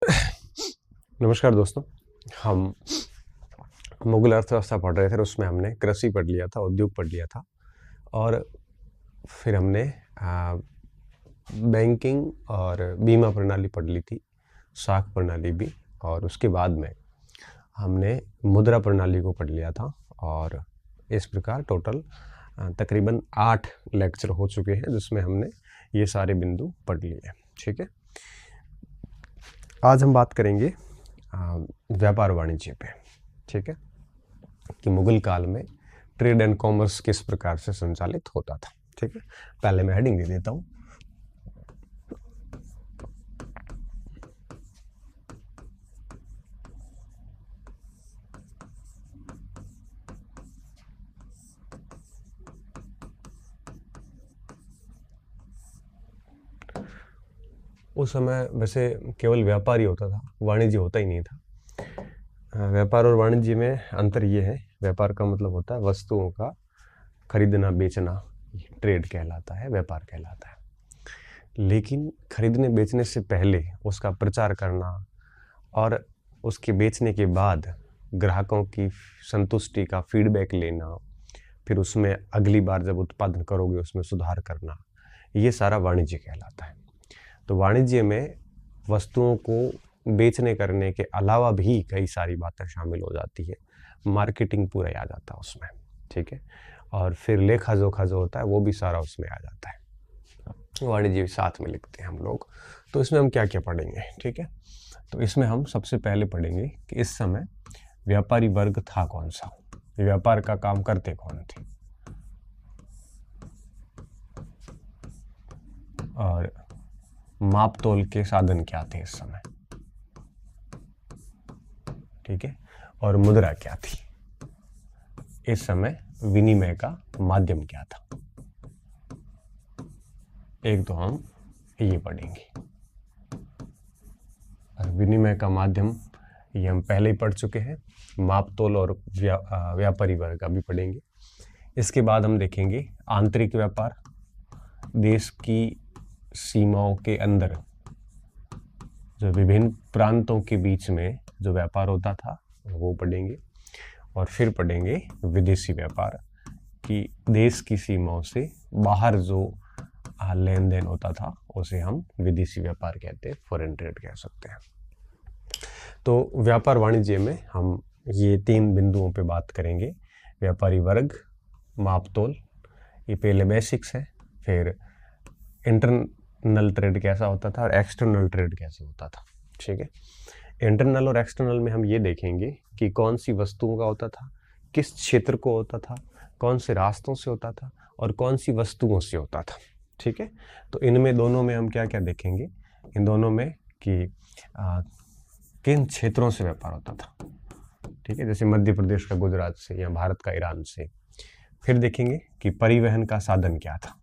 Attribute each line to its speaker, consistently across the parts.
Speaker 1: नमस्कार दोस्तों। हम मुगल अर्थव्यवस्था पढ़ रहे थे और उसमें हमने कृषि पढ़ लिया था, उद्योग पढ़ लिया था और फिर हमने बैंकिंग और बीमा प्रणाली पढ़ ली थी, साख प्रणाली भी, और उसके बाद में हमने मुद्रा प्रणाली को पढ़ लिया था। और इस प्रकार टोटल तकरीबन 8 लेक्चर हो चुके हैं जिसमें हमने ये सारे बिंदु पढ़ लिए हैं। ठीक है, आज हम बात करेंगे व्यापार वाणिज्य पे। ठीक है, कि मुगल काल में ट्रेड एंड कॉमर्स किस प्रकार से संचालित होता था। ठीक है, पहले मैं हेडिंग दे देता हूँ। उस समय वैसे केवल व्यापार ही होता था, वाणिज्य होता ही नहीं था। व्यापार और वाणिज्य में अंतर ये है, व्यापार का मतलब होता है वस्तुओं का खरीदना बेचना, ट्रेड कहलाता है, व्यापार कहलाता है। लेकिन खरीदने बेचने से पहले उसका प्रचार करना और उसके बेचने के बाद ग्राहकों की संतुष्टि का फीडबैक लेना, फिर उसमें अगली बार जब उत्पादन करोगे उसमें सुधार करना, ये सारा वाणिज्य कहलाता है। तो वाणिज्य में वस्तुओं को बेचने करने के अलावा भी कई सारी बातें शामिल हो जाती है, मार्केटिंग पूरा आ जाता है उसमें। ठीक है, और फिर लेखा जोखा जो होता है वो भी सारा उसमें आ जाता है, वाणिज्य साथ में लिखते हैं हम लोग। तो इसमें हम क्या क्या पढ़ेंगे। ठीक है, तो इसमें हम सबसे पहले पढ़ेंगे कि इस समय व्यापारी वर्ग था कौन सा, व्यापार का काम करते कौन थे, और माप तोल के साधन क्या थे इस समय। ठीक है, और मुद्रा क्या थी इस समय, विनिमय का माध्यम क्या था। एक तो हम ये पढ़ेंगे, और विनिमय का माध्यम ये हम पहले ही पढ़ चुके हैं, माप तोल और व्यापारी वर्ग का भी पढ़ेंगे। इसके बाद हम देखेंगे आंतरिक व्यापार, देश की सीमाओं के अंदर जो विभिन्न प्रांतों के बीच में जो व्यापार होता था वो पढ़ेंगे। और फिर पढ़ेंगे विदेशी व्यापार, कि देश की सीमाओं से बाहर जो लेन देन होता था उसे हम विदेशी व्यापार कहते हैं, फॉरेन ट्रेड कह सकते हैं। तो व्यापार वाणिज्य में हम ये 3 बिंदुओं पे बात करेंगे, व्यापारी वर्ग, माप तोल, ये पहले बेसिक्स है। फिर इंटरनल ट्रेड कैसा होता था और एक्सटर्नल ट्रेड कैसे होता था। ठीक है, इंटरनल और एक्सटर्नल में हम ये देखेंगे कि कौन सी वस्तुओं का होता था, किस क्षेत्र को होता था, कौन से रास्तों से होता था और कौन सी वस्तुओं से होता था। ठीक है, तो इनमें दोनों में हम क्या क्या देखेंगे, इन दोनों में कि किन क्षेत्रों से व्यापार होता था। ठीक है, जैसे मध्य प्रदेश का गुजरात से या भारत का ईरान से। फिर देखेंगे कि परिवहन का साधन क्या था,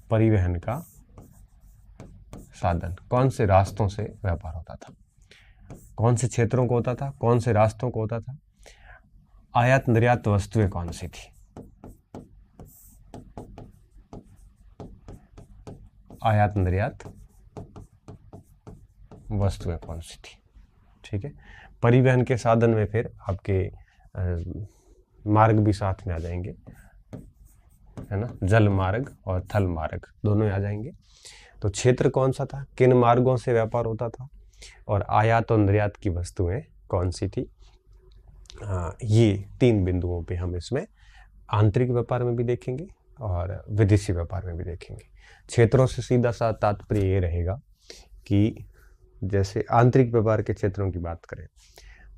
Speaker 1: परिवहन का साधन कौन से रास्तों से व्यापार होता था, कौन से क्षेत्रों को होता था, कौन से रास्तों को होता था, आयात निर्यात वस्तुएं कौन सी थी, आयात निर्यात वस्तुएं कौन सी थी। ठीक है, परिवहन के साधन में फिर आपके मार्ग भी साथ में आ जाएंगे, है ना, जल मार्ग और थल मार्ग दोनों आ जाएंगे। तो क्षेत्र कौन सा था, किन मार्गों से व्यापार होता था, और आयात और निर्यात की वस्तुएं कौन सी थी। ये 3 बिंदुओं पे हम इसमें आंतरिक व्यापार में भी देखेंगे और विदेशी व्यापार में भी देखेंगे। क्षेत्रों से सीधा सा तात्पर्य ये रहेगा कि जैसे आंतरिक व्यापार के क्षेत्रों की बात करें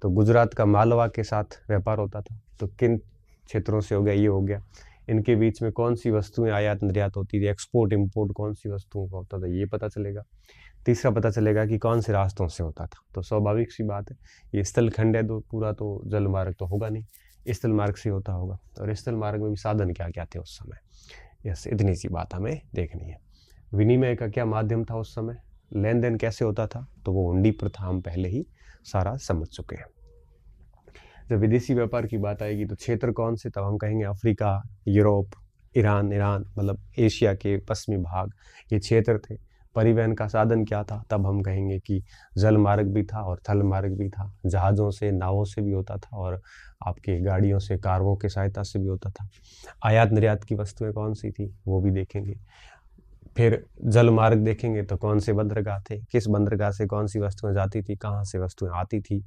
Speaker 1: तो गुजरात का मालवा के साथ व्यापार होता था, तो किन क्षेत्रों से हो गया, ये हो गया। इनके बीच में कौन सी वस्तुएं आयात निर्यात होती थी, एक्सपोर्ट इंपोर्ट कौन सी वस्तुओं का होता था, ये पता चलेगा। तीसरा पता चलेगा कि कौन से रास्तों से होता था। तो स्वाभाविक सी बात है, ये स्थल खंड है तो पूरा तो जल मार्ग तो होगा नहीं, स्थल मार्ग से होता होगा। और स्थल मार्ग में भी साधन क्या क्या थे उस समय, यस, इतनी सी बात हमें देखनी है। विनिमय का क्या माध्यम था उस समय, लेन देन कैसे होता था, तो वो हुंडी प्रथा हम पहले ही सारा समझ चुके हैं। जब विदेशी व्यापार की बात आएगी तो क्षेत्र कौन से, तब हम कहेंगे अफ्रीका, यूरोप, ईरान, मतलब एशिया के पश्चिमी भाग, ये क्षेत्र थे। परिवहन का साधन क्या था, तब हम कहेंगे कि जल मार्ग भी था और थल मार्ग भी था। जहाज़ों से, नावों से भी होता था और आपके गाड़ियों से, कार्गो की सहायता से भी होता था। आयात निर्यात की वस्तुएं कौन सी थी वो भी देखेंगे। फिर जल मार्ग देखेंगे तो कौन से बंदरगाह थे, किस बंदरगाह से कौन सी वस्तुएं जाती थी, कहाँ से वस्तुएं आती थी।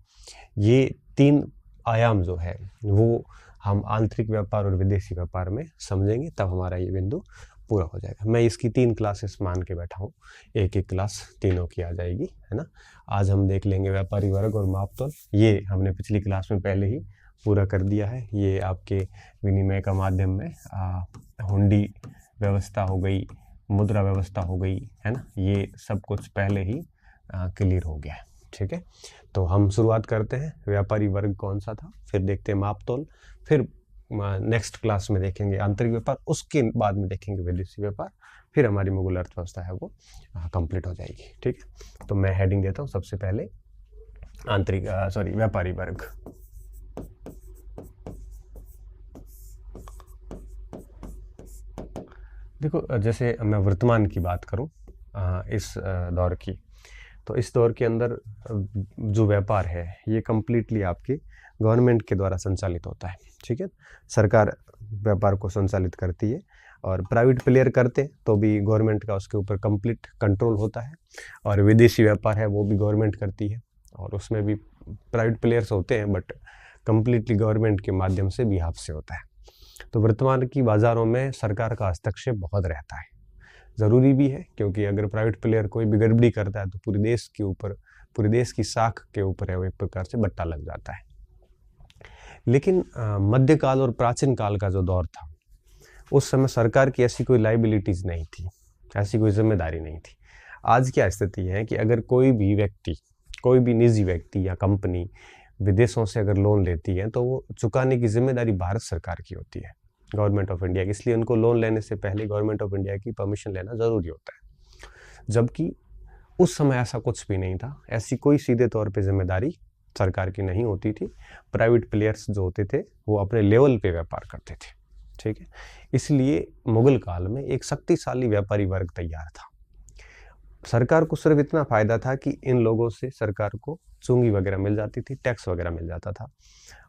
Speaker 1: ये 3 आयाम जो है वो हम आंतरिक व्यापार और विदेशी व्यापार में समझेंगे, तब हमारा ये बिंदु पूरा हो जाएगा। मैं इसकी 3 क्लासेस मान के बैठा हूँ, एक एक क्लास तीनों की आ जाएगी, है ना। आज हम देख लेंगे व्यापारी वर्ग और माप तोल। ये हमने पिछली क्लास में पहले ही पूरा कर दिया है। ये आपके विनिमय का माध्यम में हुंडी व्यवस्था हो गई, मुद्रा व्यवस्था हो गई, है ना, ये सब कुछ पहले ही क्लियर हो गया है। ठीक है, तो हम शुरुआत करते हैं। व्यापारी वर्ग कौन सा था, फिर देखते हैं माप तोल, फिर नेक्स्ट क्लास में देखेंगे आंतरिक व्यापार, उसके बाद में देखेंगे विदेशी व्यापार, फिर हमारी मुगल अर्थव्यवस्था है वो कंप्लीट हो जाएगी। ठीक है, तो मैं हेडिंग देता हूँ सबसे पहले व्यापारी वर्ग। देखो, जैसे मैं वर्तमान की बात करूं इस दौर की, तो इस दौर के अंदर जो व्यापार है ये कम्प्लीटली आपके गवर्नमेंट के द्वारा संचालित होता है। ठीक है, सरकार व्यापार को संचालित करती है और प्राइवेट प्लेयर करते तो भी गवर्नमेंट का उसके ऊपर कंप्लीट कंट्रोल होता है। और विदेशी व्यापार है वो भी गवर्नमेंट करती है और उसमें भी प्राइवेट प्लेयर्स होते हैं, बट कम्प्लीटली गवर्नमेंट के माध्यम से बिहाफ से होता है। तो वर्तमान की बाज़ारों में सरकार का हस्तक्षेप बहुत रहता है, ज़रूरी भी है, क्योंकि अगर प्राइवेट प्लेयर कोई भी गड़बड़ी करता है तो पूरे देश के ऊपर, पूरे देश की साख के ऊपर है वो एक प्रकार से बट्टा लग जाता है। लेकिन मध्यकाल और प्राचीन काल का जो दौर था, उस समय सरकार की ऐसी कोई लाइबिलिटीज़ नहीं थी, ऐसी कोई जिम्मेदारी नहीं थी। आज क्या स्थिति है कि अगर कोई भी व्यक्ति, कोई भी निजी व्यक्ति या कंपनी विदेशों से अगर लोन लेती है तो वो चुकाने की जिम्मेदारी भारत सरकार की होती है, गवर्नमेंट ऑफ इंडिया की। इसलिए उनको लोन लेने से पहले गवर्नमेंट ऑफ इंडिया की परमिशन लेना ज़रूरी होता है। जबकि उस समय ऐसा कुछ भी नहीं था, ऐसी कोई सीधे तौर पे जिम्मेदारी सरकार की नहीं होती थी। प्राइवेट प्लेयर्स जो होते थे वो अपने लेवल पे व्यापार करते थे। ठीक है, इसलिए मुगल काल में एक शक्तिशाली व्यापारी वर्ग तैयार था। सरकार को सिर्फ इतना फायदा था कि इन लोगों से सरकार को चुंगी वगैरह मिल जाती थी, टैक्स वगैरह मिल जाता था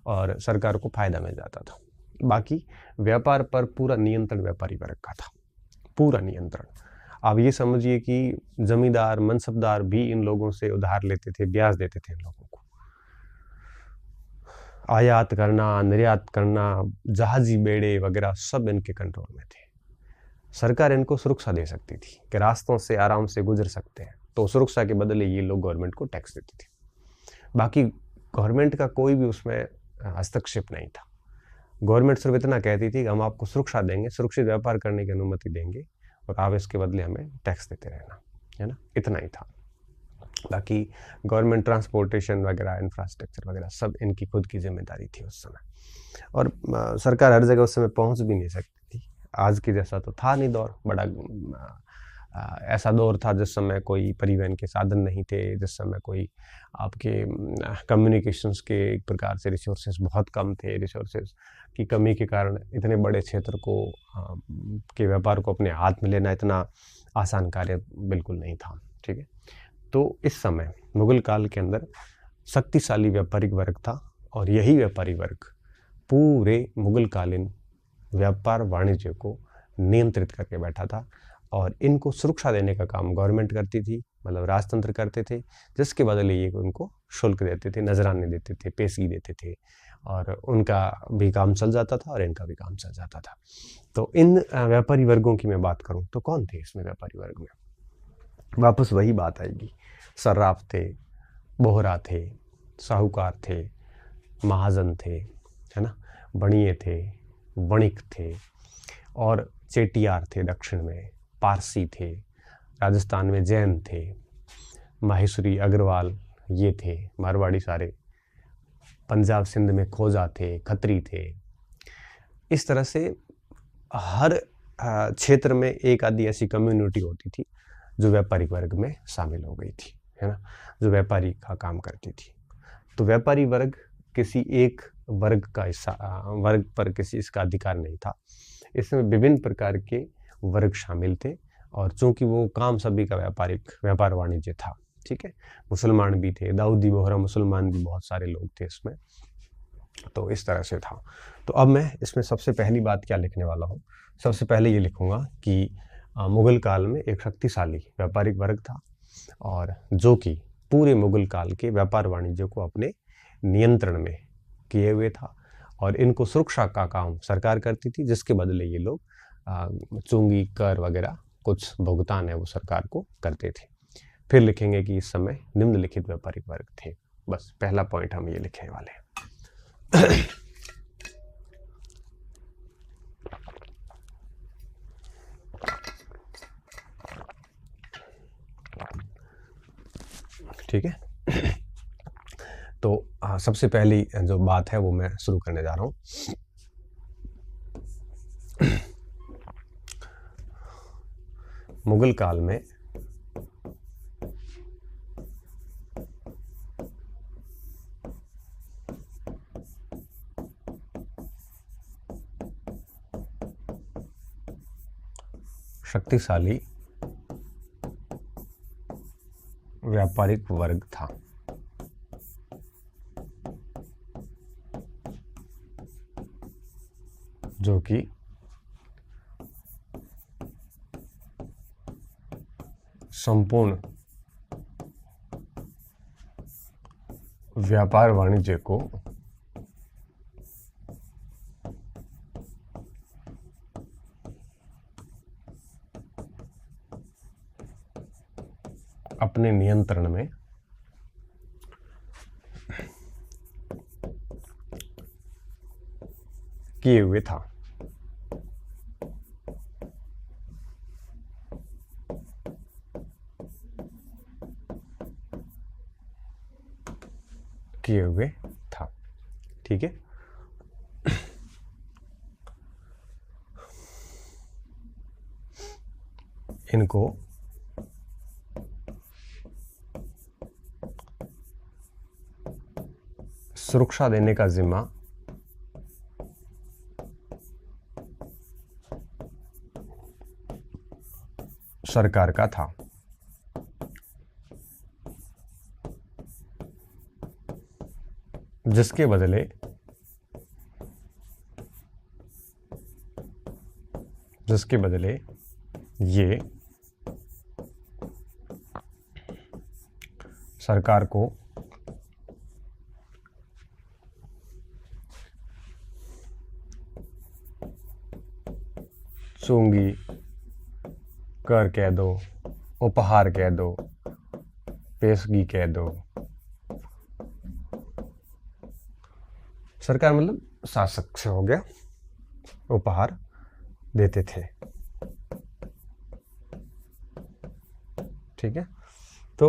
Speaker 1: और सरकार को फायदा मिल जाता था। बाकी व्यापार पर पूरा नियंत्रण व्यापारी वर्ग का था, पूरा नियंत्रण। आप ये समझिए कि जमींदार, मनसबदार भी इन लोगों से उधार लेते थे, ब्याज देते थे इन लोगों को। आयात करना, निर्यात करना, जहाजी बेड़े वगैरह सब इनके कंट्रोल में थे। सरकार इनको सुरक्षा दे सकती थी कि रास्तों से आराम से गुजर सकते हैं, तो सुरक्षा के बदले ये लोग गवर्नमेंट को टैक्स देती थी। बाकी गवर्नमेंट का कोई भी उसमें हस्तक्षेप नहीं था। गवर्नमेंट सिर्फ इतना कहती थी कि हम आपको सुरक्षा देंगे, सुरक्षित व्यापार करने की अनुमति देंगे और आप इसके बदले हमें टैक्स देते रहना, है ना, इतना ही था। बाकी गवर्नमेंट ट्रांसपोर्टेशन वगैरह, इंफ्रास्ट्रक्चर वगैरह सब इनकी खुद की जिम्मेदारी थी उस समय। और सरकार हर जगह उस समय पहुंच भी नहीं सकती थी। आज की जैसा तो था नहीं दौर, बड़ा ऐसा दौर था जिस समय कोई परिवहन के साधन नहीं थे, जिस समय कोई आपके कम्युनिकेशंस के एक प्रकार से रिसोर्सेज बहुत कम थे। रिसोर्सेज की कमी के कारण इतने बड़े क्षेत्र को के व्यापार को अपने हाथ में लेना इतना आसान कार्य बिल्कुल नहीं था। ठीक है, तो इस समय मुगल काल के अंदर शक्तिशाली व्यापारिक वर्ग था और यही व्यापारी वर्ग पूरे मुगल कालीन व्यापार वाणिज्य को नियंत्रित करके बैठा था और इनको सुरक्षा देने का काम गवर्नमेंट करती थी, मतलब राजतंत्र करते थे, जिसके बदले ये उनको शुल्क देते थे, नजराने देते थे, पेशगी देते थे और उनका भी काम चल जाता था और इनका भी काम चल जाता था। तो इन व्यापारी वर्गों की मैं बात करूं तो कौन थे इसमें व्यापारी वर्ग में? वापस वही बात आएगी, सर्राफ थे, बोहरा थे, साहूकार थे, महाजन थे, है ना, बणिये थे, वणिक थे और चेटियार थे, दक्षिण में पारसी थे, राजस्थान में जैन थे, माहेश्वरी अग्रवाल ये थे, मारवाड़ी सारे, पंजाब सिंध में खोजा थे, खत्री थे। इस तरह से हर क्षेत्र में एक आधी ऐसी कम्युनिटी होती थी जो व्यापारी वर्ग में शामिल हो गई थी, है ना, जो व्यापारी का काम करती थी। तो व्यापारी वर्ग किसी एक वर्ग का हिस्सा, वर्ग पर किसी इसका अधिकार नहीं था। इसमें विभिन्न प्रकार के वर्ग शामिल थे और चूंकि वो काम सभी का व्यापार वाणिज्य था, ठीक है, मुसलमान भी थे, दाऊदी बोहरा मुसलमान भी बहुत सारे लोग थे इसमें, तो इस तरह से था। तो अब मैं इसमें सबसे पहली बात क्या लिखने वाला हूँ, सबसे पहले ये लिखूंगा कि मुगल काल में एक शक्तिशाली व्यापारिक वर्ग था और जो कि पूरे मुगल काल के व्यापार वाणिज्य को अपने नियंत्रण में किए हुए था और इनको सुरक्षा का काम सरकार करती थी, जिसके बदले ये लोग चुंगी कर वगैरह कुछ भुगतान है वो सरकार को करते थे। फिर लिखेंगे कि इस समय निम्नलिखित व्यापारिक वर्ग थे। बस पहला पॉइंट हम ये लिखने वाले हैं। ठीक है, तो सबसे पहली जो बात है वो मैं शुरू करने जा रहा हूं। मुगल काल में शक्तिशाली व्यापारिक वर्ग था, जो कि संपूर्ण व्यापार वाणिज्य को अपने नियंत्रण में किए हुए था। किए हुए था, ठीक है। इनको सुरक्षा देने का जिम्मा सरकार का था, जिसके बदले ये सरकार को चुंगी, कर कह दो, उपहार कह दो, पेशगी कह दो, सरकार मतलब शासक से हो गया, उपहार देते थे, ठीक है। तो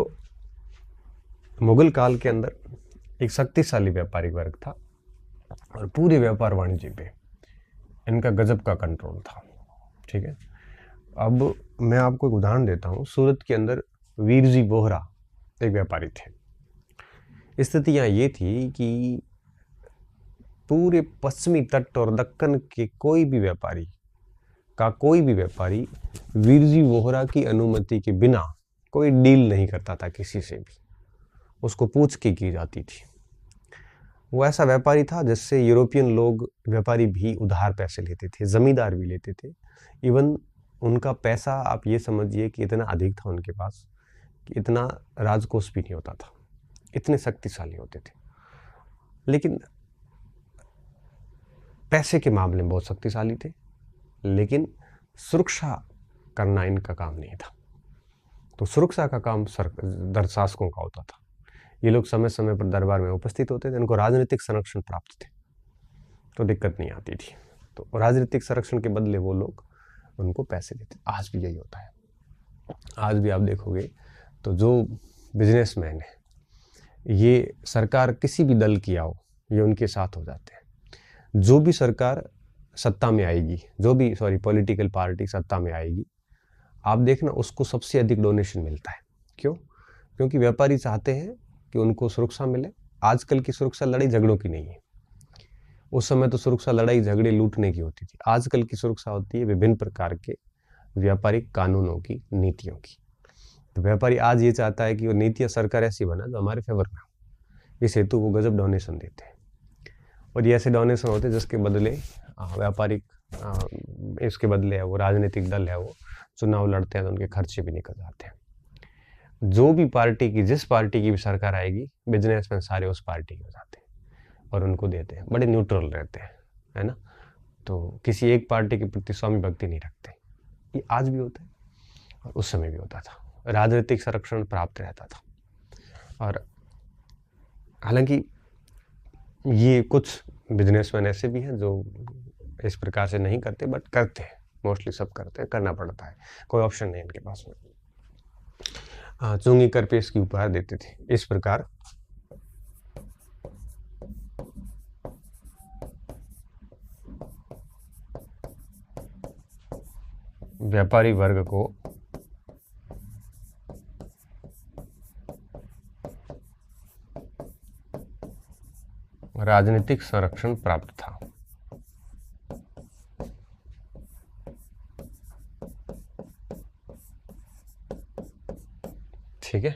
Speaker 1: मुगल काल के अंदर एक शक्तिशाली व्यापारिक वर्ग था और पूरे व्यापार वाणिज्य पे इनका गजब का कंट्रोल था, ठीक है। अब मैं आपको एक उदाहरण देता हूँ। सूरत के अंदर वीरजी बोहरा एक व्यापारी थे। स्थिति यहाँ ये थी कि पूरे पश्चिमी तट और दक्कन के कोई भी व्यापारी वीरजी बोहरा की अनुमति के बिना कोई डील नहीं करता था किसी से भी, उसको पूछ के की जाती थी। वो ऐसा व्यापारी था जिससे यूरोपियन लोग व्यापारी भी उधार पैसे लेते थे, जमींदार भी लेते थे। इवन उनका पैसा आप ये समझिए कि इतना अधिक था उनके पास कि इतना राजकोष भी नहीं होता था, इतने शक्तिशाली होते थे। लेकिन पैसे के मामले में बहुत शक्तिशाली थे, लेकिन सुरक्षा करना इनका काम नहीं था। तो सुरक्षा का काम शासकों का होता था। ये लोग समय समय पर दरबार में उपस्थित होते थे, इनको राजनीतिक संरक्षण प्राप्त थे, तो दिक्कत नहीं आती थी। तो राजनीतिक संरक्षण के बदले वो लोग उनको पैसे देते। आज भी यही होता है। आज भी आप देखोगे तो जो बिजनेसमैन है, ये सरकार किसी भी दल की आओ, ये उनके साथ हो जाते हैं। जो भी सरकार सत्ता में आएगी, पॉलिटिकल पार्टी सत्ता में आएगी, आप देखना उसको सबसे अधिक डोनेशन मिलता है। क्यों? क्योंकि व्यापारी चाहते हैं कि उनको सुरक्षा मिले। आजकल की सुरक्षा लड़ाई झगड़ों की नहीं है। उस समय तो सुरक्षा लड़ाई झगड़े लूटने की होती थी। आजकल की सुरक्षा होती है विभिन्न प्रकार के व्यापारिक कानूनों की, नीतियों की। तो व्यापारी आज ये चाहता है कि वो नीतियाँ सरकार ऐसी बना जो हमारे फेवर में हो। इस हेतु वो गजब डोनेशन देते हैं, और ये ऐसे डोनेशन होते हैं जिसके बदले व्यापारिक इसके बदले वो राजनीतिक दल है वो चुनाव लड़ते हैं तो उनके खर्चे भी निकल जाते हैं। जो भी पार्टी की, जिस पार्टी की भी सरकार आएगी, बिजनेसमैन सारे उस पार्टी के हो जाते हैं और उनको देते हैं, बड़े न्यूट्रल रहते हैं, है ना। तो किसी एक पार्टी के प्रति स्वामी भक्ति नहीं रखते। ये आज भी होता है और उस समय भी होता था। राजनीतिक संरक्षण प्राप्त रहता था। और हालांकि ये कुछ बिजनेसमैन ऐसे भी हैं जो इस प्रकार से नहीं करते, बट करते हैं, मोस्टली सब करते हैं, करना पड़ता है, कोई ऑप्शन नहीं इनके पास में। चुंगी कर पेश की उपहार देते थे। इस प्रकार व्यापारी वर्ग को राजनीतिक संरक्षण प्राप्त था। ठीक है।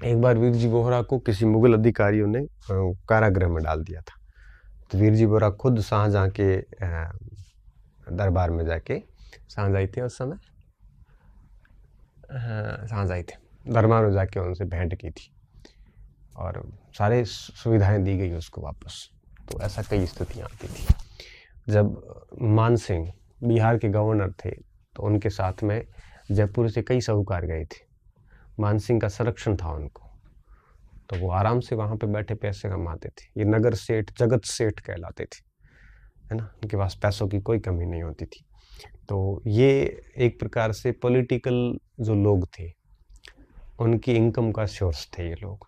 Speaker 1: एक बार वीरजी बोहरा को किसी मुगल अधिकारियों ने कारागृह में डाल दिया था। तो वीरजी बोहरा खुद शाहजहां के दरबार में जाके, शाहजहां थे उस समय, शाहजहां थे, दरबार में जाके उनसे भेंट की थी और सारे सुविधाएं दी गई उसको वापस। तो ऐसा कई स्थितियां आती थी। जब मान सिंह बिहार के गवर्नर थे तो उनके साथ में जयपुर से कई साहूकार गए थे। मान सिंह का संरक्षण था उनको, तो वो आराम से वहाँ पे बैठे पैसे कमाते थे। ये नगर सेठ, जगत सेठ कहलाते थे, है ना। उनके पास पैसों की कोई कमी नहीं होती थी। तो ये एक प्रकार से पॉलिटिकल जो लोग थे उनकी इनकम का सोर्स थे ये लोग,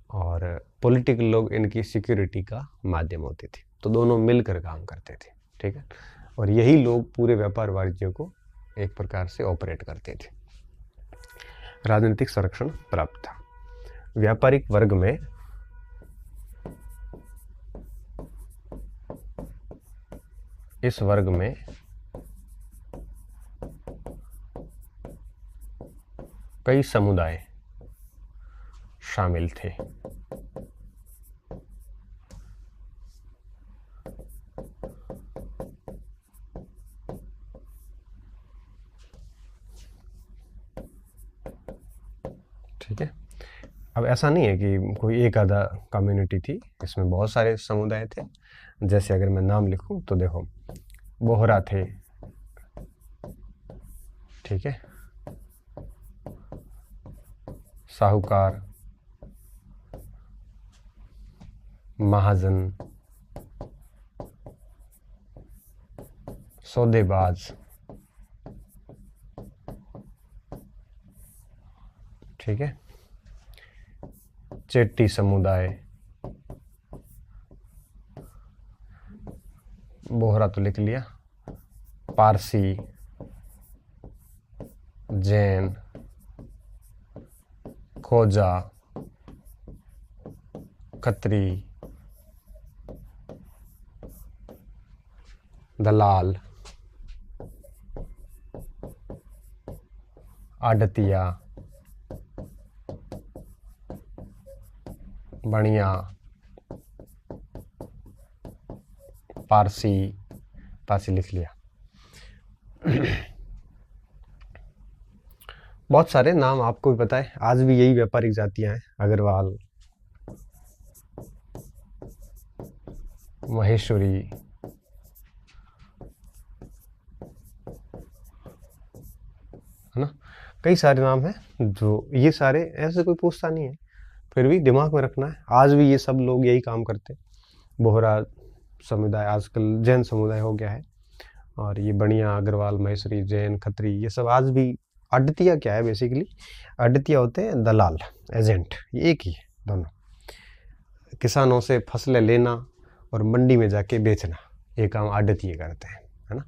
Speaker 1: और पॉलिटिकल लोग इनकी सिक्योरिटी का माध्यम होते थे। तो दोनों मिलकर काम करते थे, ठीक है। और यही लोग पूरे व्यापार वाणिज्य को एक प्रकार से ऑपरेट करते थे। राजनीतिक संरक्षण प्राप्त था। व्यापारिक वर्ग में इस वर्ग में कई समुदाय शामिल थे। ठीक है। अब ऐसा नहीं है कि कोई एक आधा कम्युनिटी थी, इसमें बहुत सारे समुदाय थे। जैसे अगर मैं नाम लिखूं तो देखो, बोहरा थे, ठीक है, साहूकार, महाजन, सौदेबाज, ठीक है, चेट्टी समुदाय, बोहरा तो लिख लिया, पारसी, जैन, खोजा, खत्री, दलाल, आड़तिया, बनिया, पारसी, पारसी लिख लिया। बहुत सारे नाम आपको भी पता है, आज भी यही व्यापारिक जातियां हैं। अग्रवाल, महेश्वरी, है ना। कई सारे नाम हैं जो, ये सारे ऐसे कोई पूछता नहीं है, फिर भी दिमाग में रखना है। आज भी ये सब लोग यही काम करते हैं। बोहरा समुदाय आजकल जैन समुदाय हो गया है, और ये बनिया, अग्रवाल, महेश्वरी, जैन, खत्री, ये सब आज भी। आड़तिया क्या है बेसिकली? आड़तिया होते हैं दलाल, एजेंट, ये एक ही है दोनों। किसानों से फसलें लेना और मंडी में जाके बेचना, ये काम आड़तिये करते हैं, है ना।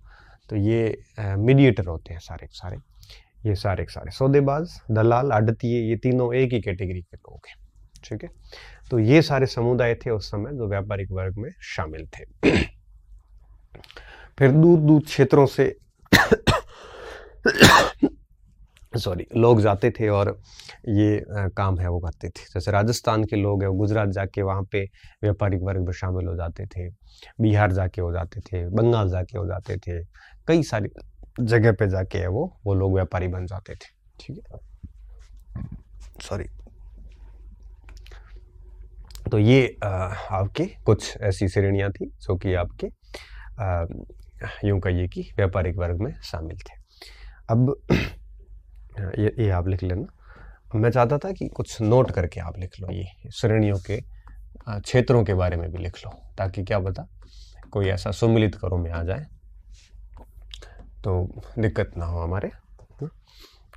Speaker 1: तो ये मीडिएटर होते हैं सारे सारे, ये सारे सारे सौदेबाज, दलाल, आड़तिये, ये तीनों एक ही कैटेगरी के लोग हैं। ठीक है, तो ये सारे समुदाय थे उस समय जो व्यापारिक वर्ग में शामिल थे। फिर दूर दूर क्षेत्रों से सॉरी लोग जाते थे और ये काम है वो करते थे। जैसे राजस्थान के लोग हैं वो गुजरात जाके वहाँ पे व्यापारिक वर्ग में शामिल हो जाते थे, बिहार जाके हो जाते थे, बंगाल जाके हो जाते थे, कई सारी जगह पे जाके है वो लोग व्यापारी बन जाते थे। ठीक है, सॉरी। तो ये आपके कुछ ऐसी श्रेणियां थी जो कि आपके यूं कहिए कि व्यापारिक वर्ग में शामिल थे। अब ये आप लिख लेना। मैं चाहता था कि कुछ नोट करके आप लिख लो, ये श्रेणियों के क्षेत्रों के बारे में भी लिख लो, ताकि क्या पता कोई ऐसा सुमिलित करो में आ जाए तो दिक्कत ना हो हमारे।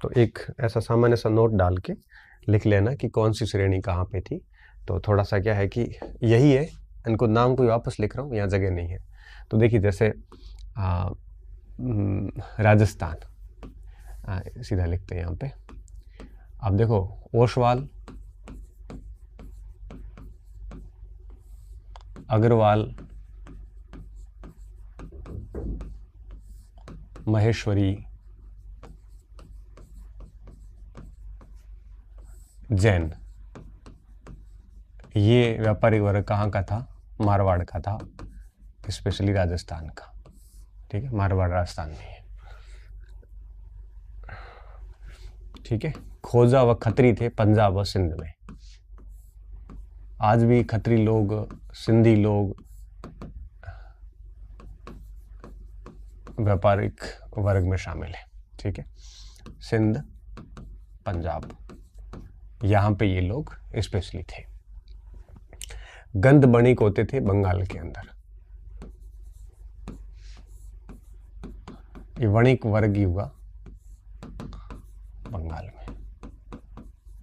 Speaker 1: तो एक ऐसा सामान्य सा नोट डाल के लिख लेना कि कौन सी श्रेणी कहाँ पे थी। तो थोड़ा सा क्या है कि यही है, इनको नाम कोई वापस लिख रहा हूँ, यहाँ जगह नहीं है। तो देखिए जैसे राजस्थान, सीधा लिखते हैं यहाँ पे। अब देखो ओसवाल, अग्रवाल, महेश्वरी, जैन, ये व्यापारिक वर्ग कहाँ का था? मारवाड़ का था, स्पेशली राजस्थान का। ठीक है, मारवाड़ राजस्थान में है। ठीक है, खोजा व खत्री थे पंजाब व सिंध में। आज भी खत्री लोग, सिंधी लोग व्यापारिक वर्ग में शामिल है। ठीक है, सिंध, पंजाब, यहाँ पे ये लोग स्पेशली थे। गंध बणिक होते थे बंगाल के अंदर, ये वणिक वर्ग ही हुआ बंगाल में।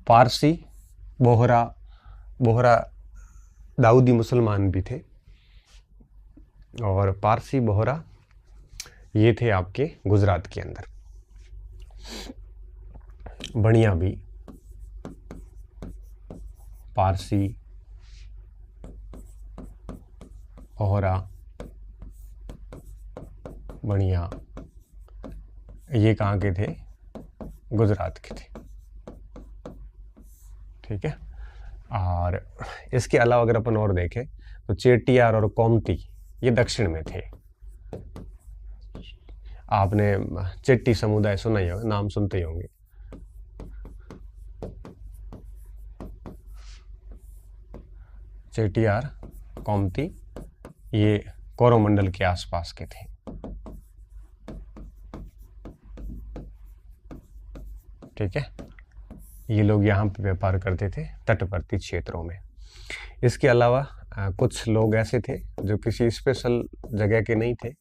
Speaker 1: पारसी, बोहरा, बोहरा दाऊदी मुसलमान भी थे, और पारसी बोहरा ये थे आपके गुजरात के अंदर। बनिया भी, पारसी, बोहरा, बनिया, ये कहाँ के थे? गुजरात के थे। ठीक है, और इसके अलावा अगर अपन और देखें तो चेटियार और कोमती ये दक्षिण में थे। आपने चेट्टी समुदाय सुना ही होगा, नाम सुनते ही होंगे। चेटियार, कोमती ये कोरोमंडल के आसपास के थे। ठीक है, ये लोग यहाँ पे व्यापार करते थे तटवर्ती क्षेत्रों में। इसके अलावा कुछ लोग ऐसे थे जो किसी स्पेशल जगह के नहीं थे,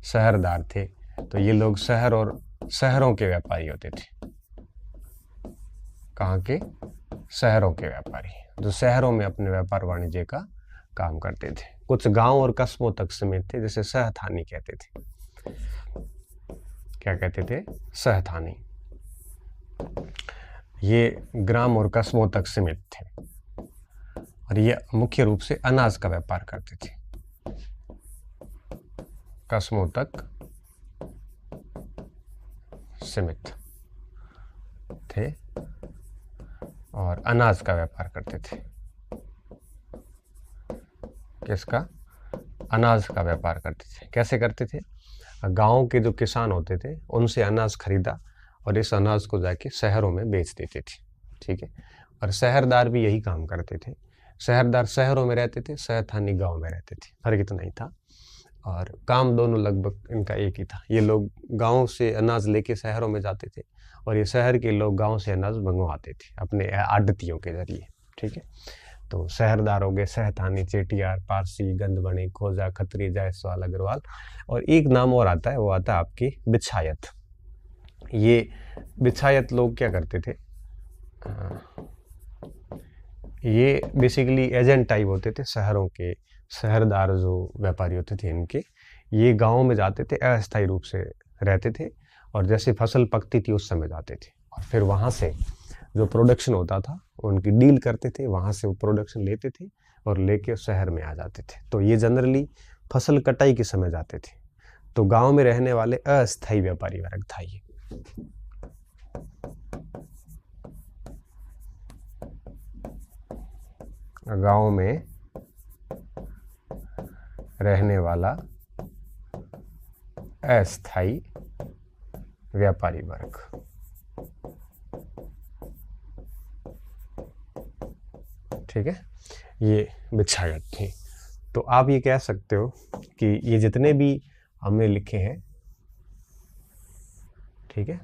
Speaker 1: शहरदार थे। तो ये लोग शहर और शहरों के व्यापारी होते थे। कहाँ के? शहरों के व्यापारी, जो शहरों में अपने व्यापार वाणिज्य का काम करते थे। कुछ गांव और कस्बों तक सीमित थे, जिसे सहथानी कहते थे। क्या कहते थे? सहथानी। ये ग्राम और कस्बों तक सीमित थे, और ये मुख्य रूप से अनाज का व्यापार करते थे। कस्बों तक सीमित थे और अनाज का व्यापार करते थे। किसका? अनाज का व्यापार करते थे। कैसे करते थे? गांव के जो किसान होते थे उनसे अनाज खरीदा और इस अनाज को जाके शहरों में बेच देते थे। ठीक है, और शहरदार भी यही काम करते थे। शहरदार शहरों में रहते थे, सहथानी गांव में रहते थे। फर्क इतना ही था, और काम दोनों लगभग इनका एक ही था। ये लोग गांव से अनाज लेके शहरों में जाते थे, और ये शहर के लोग गांव से अनाज मंगवाते थे अपने आड़तियों के जरिए। ठीक है, तो शहरदार हो गए सहथानी, चेटियार, पारसी, गंधबणी, खोजा, खत्री, जायसवाल, अग्रवाल। और एक नाम और आता है, वो आता है आपकी बिछायत। ये बिछायत लोग क्या करते थे? ये बेसिकली एजेंट टाइप होते थे शहरों के। शहरदार जो व्यापारी होते थे इनके, ये गाँव में जाते थे, अस्थायी रूप से रहते थे, और जैसे फसल पकती थी उस समय जाते थे, और फिर वहाँ से जो प्रोडक्शन होता था उनकी डील करते थे, वहाँ से वो प्रोडक्शन लेते थे और लेके शहर में आ जाते थे। तो ये जनरली फसल कटाई के समय जाते थे। तो गांव में रहने वाले अस्थायी व्यापारी वर्ग था ये। गांव में रहने वाला अस्थायी व्यापारी वर्ग। ठीक है, ये बिछागत थी। तो आप ये कह सकते हो कि ये जितने भी हमने लिखे हैं, ठीक है,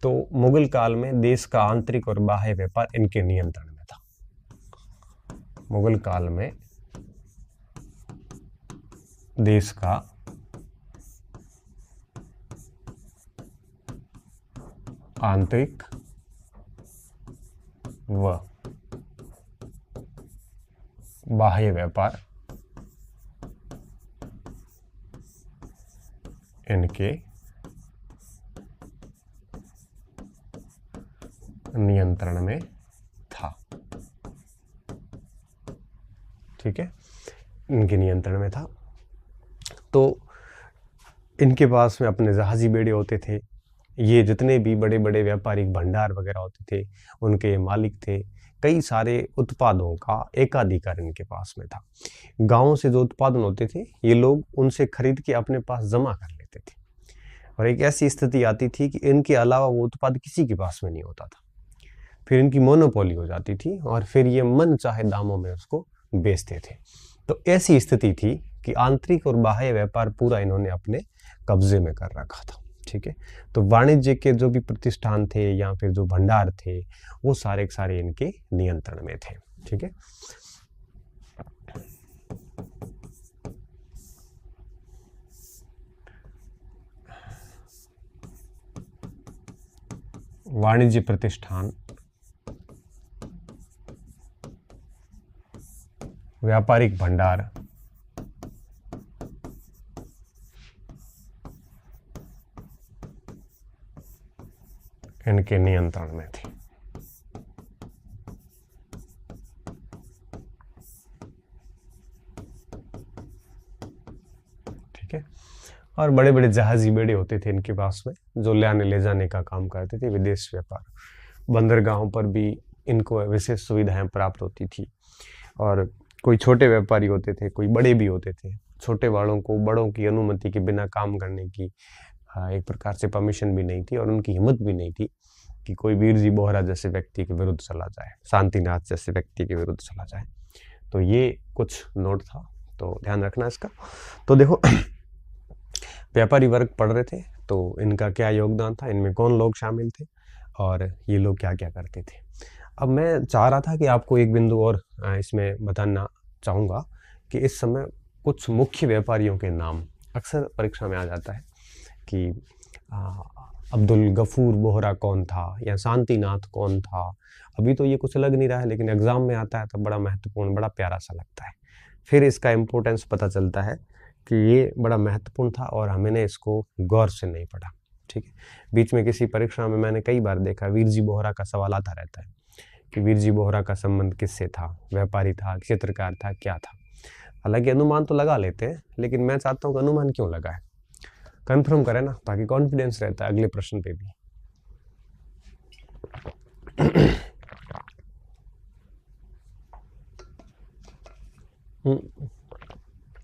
Speaker 1: तो मुगल काल में देश का आंतरिक और बाह्य व्यापार इनके नियंत्रण में था। मुगल काल में देश का आंतरिक व बाह्य व्यापार इनके नियंत्रण में था। ठीक है, इनके नियंत्रण में था। तो इनके पास में अपने जहाजी बेड़े होते थे। ये जितने भी बड़े बड़े व्यापारिक भंडार वगैरह होते थे उनके ये मालिक थे। कई सारे उत्पादों का एकाधिकार इनके पास में था। गांवों से जो उत्पादन होते थे ये लोग उनसे खरीद के अपने पास जमा कर लेते थे, और एक ऐसी स्थिति आती थी कि इनके अलावा वो उत्पाद किसी के पास में नहीं होता था। फिर इनकी मोनोपोली हो जाती थी और फिर ये मन चाहे दामों में उसको बेचते थे। तो ऐसी स्थिति थी कि आंतरिक और बाह्य व्यापार पूरा इन्होंने अपने कब्जे में कर रखा था। ठीक है, तो वाणिज्य के जो भी प्रतिष्ठान थे या फिर जो भंडार थे वो सारे के सारे इनके नियंत्रण में थे। ठीक है, वाणिज्य प्रतिष्ठान, व्यापारिक भंडार, इनके नियंत्रण में थे। ठीक है, और बड़े बड़े जहाजी बेड़े होते थे इनके पास में जो लाने ले जाने का काम करते थे, विदेश व्यापार। बंदरगाहों पर भी इनको विशेष सुविधाएं प्राप्त होती थी। और कोई छोटे व्यापारी होते थे, कोई बड़े भी होते थे। छोटे वालों को बड़ों की अनुमति के बिना काम करने की एक प्रकार से परमिशन भी नहीं थी, और उनकी हिम्मत भी नहीं थी कि कोई वीरजी बोहरा जैसे व्यक्ति के विरुद्ध चला जाए, शांतिनाथ जैसे व्यक्ति के विरुद्ध चला जाए। तो ये कुछ नोट था, तो ध्यान रखना इसका। तो देखो व्यापारी वर्ग पढ़ रहे थे तो इनका क्या योगदान था, इनमें कौन लोग शामिल थे और ये लोग क्या क्या करते थे। अब मैं चाह रहा था कि आपको एक बिंदु और इसमें बताना चाहूँगा कि इस समय कुछ मुख्य व्यापारियों के नाम अक्सर परीक्षा में आ जाता है कि अब्दुल गफूर बोहरा कौन था या शांतिनाथ कौन था। अभी तो ये कुछ लग नहीं रहा है, लेकिन एग्जाम में आता है तो बड़ा महत्वपूर्ण, बड़ा प्यारा सा लगता है। फिर इसका इम्पोर्टेंस पता चलता है कि ये बड़ा महत्वपूर्ण था और हमने इसको गौर से नहीं पढ़ा। ठीक है, बीच में किसी परीक्षा में मैंने कई बार देखा वीरजी बोहरा का सवाल आता रहता है कि वीरजी बोहरा का संबंध किससे था, व्यापारी था, चित्रकार था, क्या था। हालांकि अनुमान तो लगा लेते हैं, लेकिन मैं चाहता हूँ कि अनुमान क्यों लगाए, कंफर्म करें ना, ताकि कॉन्फिडेंस रहता है अगले प्रश्न पे भी।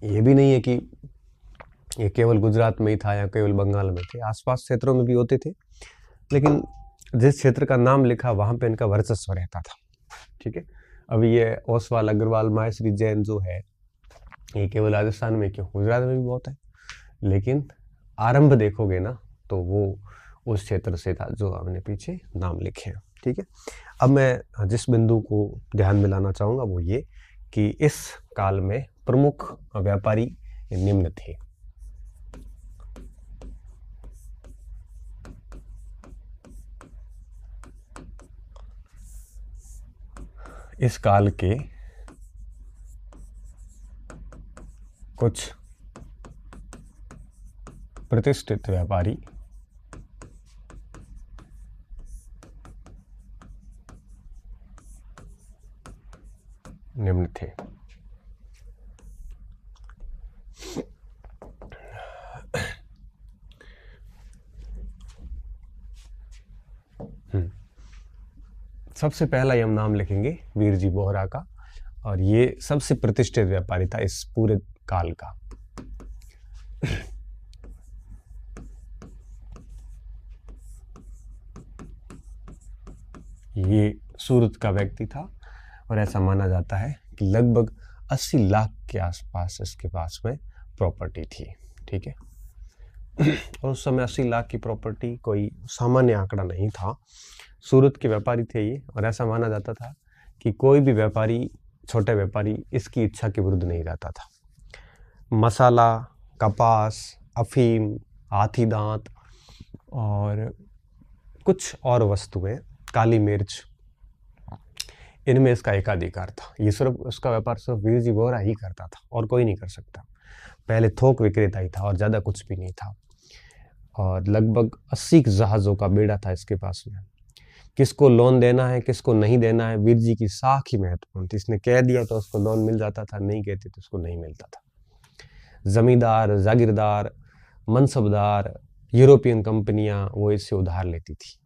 Speaker 1: ये भी नहीं है कि ये केवल गुजरात में ही था या केवल बंगाल में थे, आसपास क्षेत्रों में भी होते थे, लेकिन जिस क्षेत्र का नाम लिखा वहां पे इनका वर्चस्व रहता था। ठीक है, अभी ये ओसवाल, अग्रवाल, माहेश्वरी जैन जो है ये केवल राजस्थान में क्यों, गुजरात में भी बहुत है, लेकिन आरंभ देखोगे ना तो वो उस क्षेत्र से था जो हमने पीछे नाम लिखे हैं। ठीक है, अब मैं जिस बिंदु को ध्यान में लाना चाहूँगा वो ये कि इस काल में प्रमुख व्यापारी निम्न थे। इस काल के कुछ प्रतिष्ठित व्यापारी निम्न थे। सबसे पहला हम नाम लिखेंगे वीरजी बोहरा का, और ये सबसे प्रतिष्ठित व्यापारी था इस पूरे काल का। ये सूरत का व्यक्ति था और ऐसा माना जाता है कि लगभग 80 लाख के आसपास इसके पास में प्रॉपर्टी थी। ठीक है, और उस समय 80 लाख की प्रॉपर्टी कोई सामान्य आंकड़ा नहीं था। सूरत के व्यापारी थे ये, और ऐसा माना जाता था कि कोई भी व्यापारी, छोटे व्यापारी, इसकी इच्छा के विरुद्ध नहीं रहता था। मसाला, कपास, अफीम, हाथी दांत और कुछ और वस्तुएं, काली मिर्च, इनमें इसका एकाधिकार था। ये सिर्फ उसका व्यापार सिर्फ वीरजी बोहरा ही करता था और कोई नहीं कर सकता। पहले थोक विक्रेता ही था और ज़्यादा कुछ भी नहीं था। और लगभग 80 जहाज़ों का बेड़ा था इसके पास में। किसको लोन देना है, किसको नहीं देना है, वीरजी की साख ही महत्वपूर्ण थी। इसने कह दिया तो उसको लोन मिल जाता था, नहीं कहते तो उसको नहीं मिलता था। जमींदार, जागीरदार, मनसबदार, यूरोपियन कंपनियां वो इससे उधार लेती थी,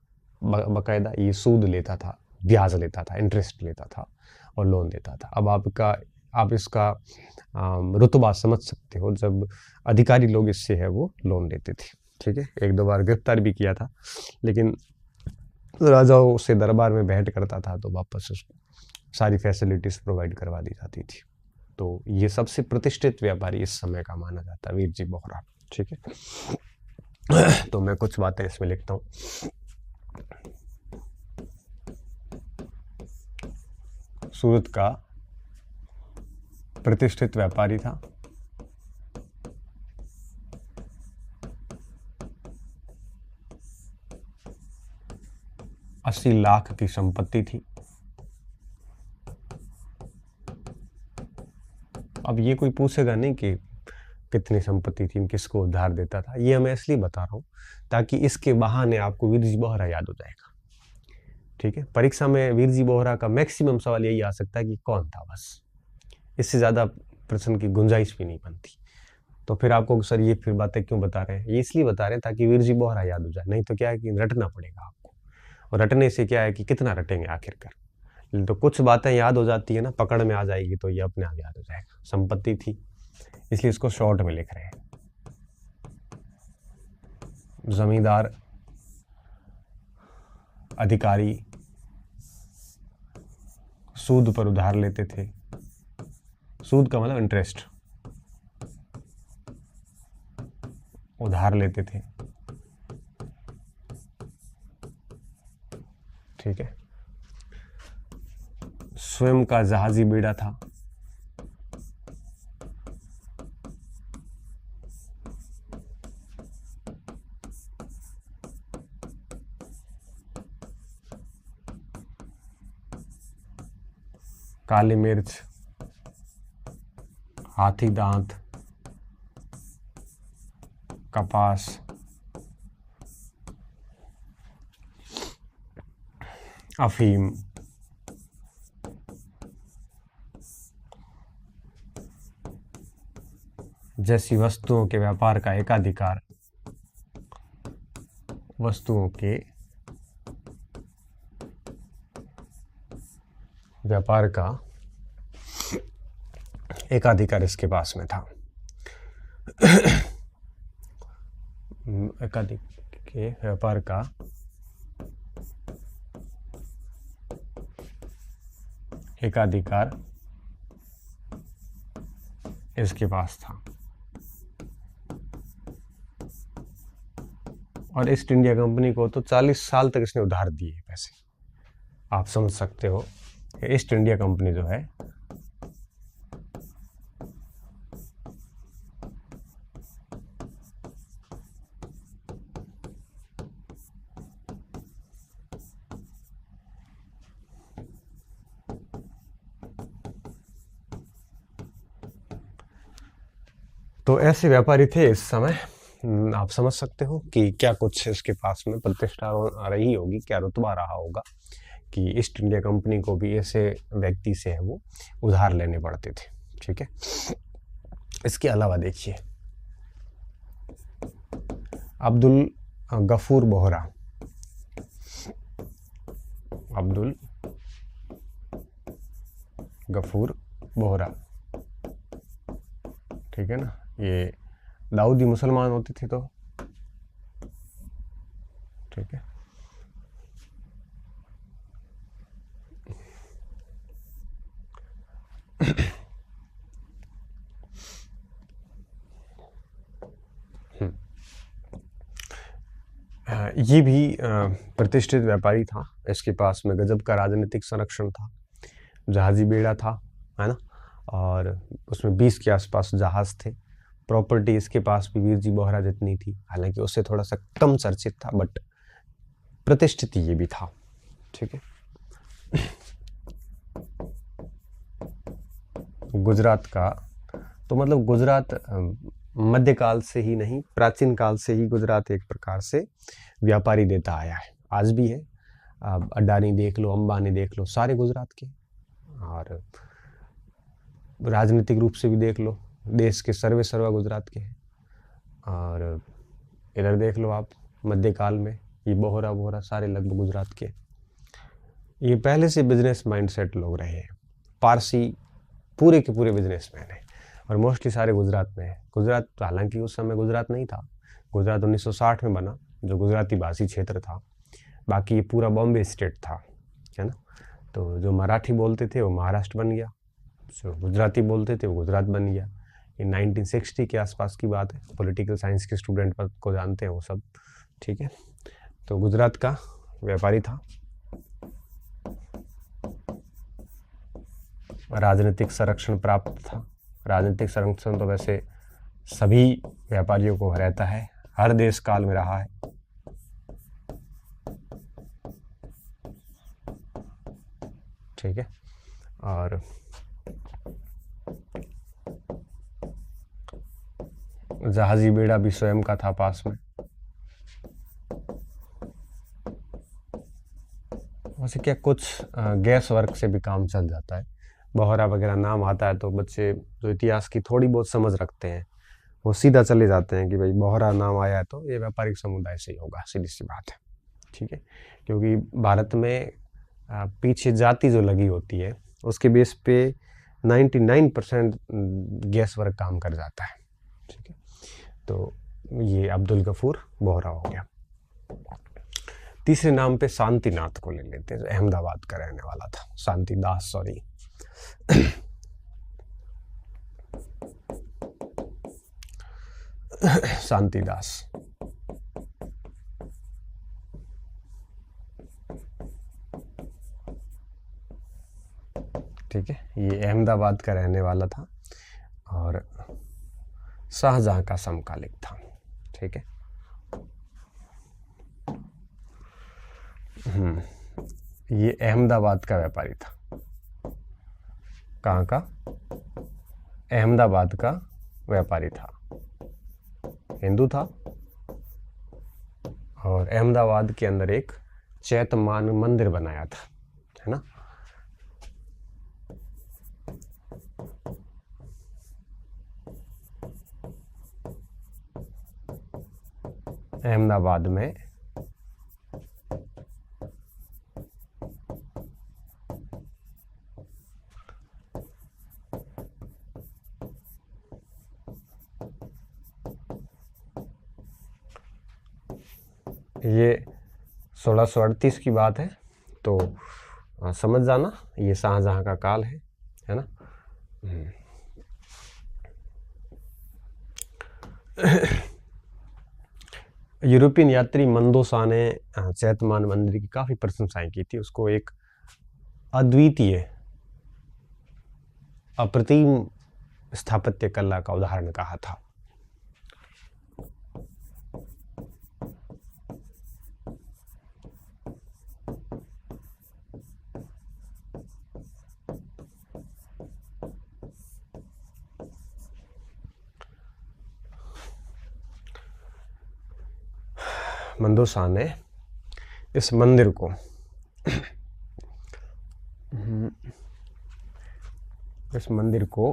Speaker 1: बाकायदा ये सूद लेता था, ब्याज लेता था, इंटरेस्ट लेता था और लोन देता था। अब आप इसका रुतबा समझ सकते हो, जब अधिकारी लोग इससे है वो लोन लेते थे। ठीक है, 1-2 बार गिरफ्तार भी किया था, लेकिन राजाओं से दरबार में भेंट करता था तो वापस उसको सारी फैसिलिटीज प्रोवाइड करवा दी जाती थी। तो ये सबसे प्रतिष्ठित व्यापारी इस समय का माना जाता है, वीरजी बोहरा। ठीक है, तो मैं कुछ बातें इसमें लिखता हूँ। सूरत का प्रतिष्ठित व्यापारी था। $80 लाख की संपत्ति थी। अब ये कोई पूछेगा नहीं कि कितनी संपत्ति थी, किसको उधार देता था। ये मैं इसलिए बता रहा हूँ ताकि इसके बहाने आपको वीरजी बोहरा याद हो जाएगा। ठीक है, परीक्षा में वीरजी बोहरा का मैक्सिमम सवाल यही आ सकता है कि कौन था, बस इससे ज़्यादा प्रश्न की गुंजाइश भी नहीं बनती। तो फिर आपको सर ये फिर बातें क्यों बता रहे हैं, ये इसलिए बता रहे हैं ताकि वीरजी बोहरा याद हो जाए। नहीं तो क्या है कि रटना पड़ेगा आपको, और रटने से क्या है कि कितना रटेंगे आखिरकार। तो कुछ बातें याद हो जाती है ना, पकड़ में आ जाएगी तो ये अपने आप याद हो जाएगा। संपत्ति थी इसलिए इसको शॉर्ट में लिख रहे हैं। जमींदार, अधिकारी सूद पर उधार लेते थे। सूद का मतलब इंटरेस्ट, उधार लेते थे। ठीक है, स्वयं का जहाजी बेड़ा था। काली मिर्च, हाथी दांत, कपास, अफीम, जैसी वस्तुओं के व्यापार का एकाधिकार, वस्तुओं के व्यापार का एकाधिकार इसके पास में था। एकाधिकार के व्यापार का एकाधिकार इसके पास था। और ईस्ट इंडिया कंपनी को तो 40 साल तक इसने उधार दिए पैसे। आप समझ सकते हो कि ईस्ट इंडिया कंपनी जो है तो ऐसे व्यापारी थे इस समय। आप समझ सकते हो कि क्या कुछ इसके पास में प्रतिष्ठा रही होगी, क्या रुतबा रहा होगा, कि ईस्ट इंडिया कंपनी को भी ऐसे व्यक्ति से है वो उधार लेने पड़ते थे। ठीक है, इसके अलावा देखिए अब्दुल गफूर बोहरा, अब्दुल गफूर बोहरा, ठीक है ना, ये दाऊदी मुसलमान होते थे तो, ठीक है। ये भी प्रतिष्ठित व्यापारी था, इसके पास में गजब का राजनीतिक संरक्षण था, जहाजी बेड़ा था, है ना, और उसमें 20 के आसपास जहाज थे। प्रॉपर्टी इसके पास भी वीरजी बोहरा जितनी थी, हालांकि उससे थोड़ा सा कम चर्चित था, बट प्रतिष्ठित ये भी था। ठीक है, गुजरात का तो मतलब गुजरात मध्यकाल से ही नहीं, प्राचीन काल से ही गुजरात एक प्रकार से व्यापारी देता आया है, आज भी है। अडानी देख लो, अंबानी देख लो, सारे गुजरात के, और राजनीतिक रूप से भी देख लो, देश के सर्वे सर्वा गुजरात के हैं। और इधर देख लो आप, मध्यकाल में ये बोहरा बोहरा सारे लगभग गुजरात के। ये पहले से बिजनेस माइंडसेट लोग रहे हैं, पारसी पूरे के पूरे बिजनेसमैन हैं, और मोस्टली सारे गुजरात में है। गुजरात हालांकि उस समय गुजरात नहीं था, गुजरात 1960 में बना, जो गुजराती भाषी क्षेत्र था, बाकी ये पूरा बॉम्बे स्टेट था, है ना। तो जो मराठी बोलते थे वो महाराष्ट्र बन गया, जो गुजराती बोलते थे वो गुजरात बन गया। ये 1960 के आसपास की बात है, पॉलिटिकल साइंस के स्टूडेंट को जानते हैं वो सब। ठीक है, तो गुजरात का व्यापारी था, राजनीतिक संरक्षण प्राप्त था। राजनीतिक संरक्षण तो वैसे सभी व्यापारियों को रहता है, हर देश काल में रहा है। ठीक है, और जहाजी बेड़ा भी स्वयं का था पास में। वैसे क्या कुछ गैस वर्क से भी काम चल जाता है, बोहरा वगैरह नाम आता है तो बच्चे जो इतिहास की थोड़ी बहुत समझ रखते हैं वो सीधा चले जाते हैं कि भाई बोहरा नाम आया है तो ये व्यापारिक समुदाय से ही होगा, सीधी सी बात है। ठीक है, क्योंकि भारत में पीछे जाति जो लगी होती है उसके बेस पे 99% गैस वर्क काम कर जाता है। ठीक है, तो ये अब्दुल गफूर बोहरा हो गया। तीसरे नाम पे शांतिनाथ को ले लेते हैं, जो अहमदाबाद का रहने वाला था, शांतिदास, सॉरी। शांतिदास, ठीक है, ये अहमदाबाद का रहने वाला था और शाहजहां का समकालिक था। ठीक है, ये अहमदाबाद का व्यापारी था। कहाँ का? अहमदाबाद का व्यापारी था, हिंदू था, और अहमदाबाद के अंदर एक चैतमान मंदिर बनाया था, है ना। अहमदाबाद में ये 1638 की बात है, तो समझ जाना ये शाहजहां का काल है ना। यूरोपियन यात्री मंदोसा ने चैतमान मंदिर की काफ़ी प्रशंसाएं की थी, उसको एक अद्वितीय अप्रतिम स्थापत्य कला का उदाहरण कहा था। मंदोसा ने इस मंदिर को इस मंदिर को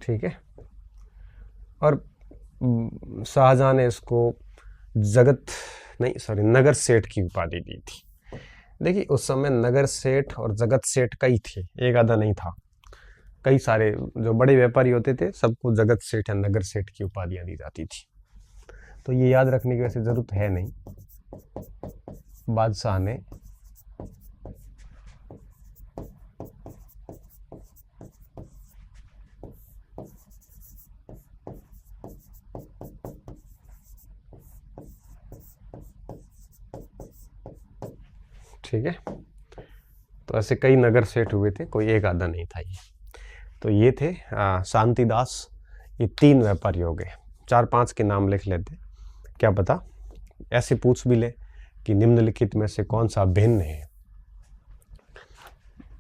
Speaker 1: ठीक है, और शाहजहां ने इसको नगर सेठ की उपाधि दी थी। देखिए उस समय नगर सेठ और जगत सेठ कई थे, एक आधा नहीं था। कई सारे जो बड़े व्यापारी होते थे सबको जगत सेठ या नगर सेठ की उपाधियां दी जाती थी। तो ये याद रखने की वैसे जरूरत है नहीं। बादशाह ने ठीक है, तो ऐसे कई नगर सेठ हुए थे, कोई एक आधा नहीं था ये। तो ये थे शांतिदास। ये 3 व्यापारी हो गए। 4-5 के नाम लिख लेते, क्या पता ऐसे पूछ भी ले कि निम्नलिखित में से कौन सा भिन्न है।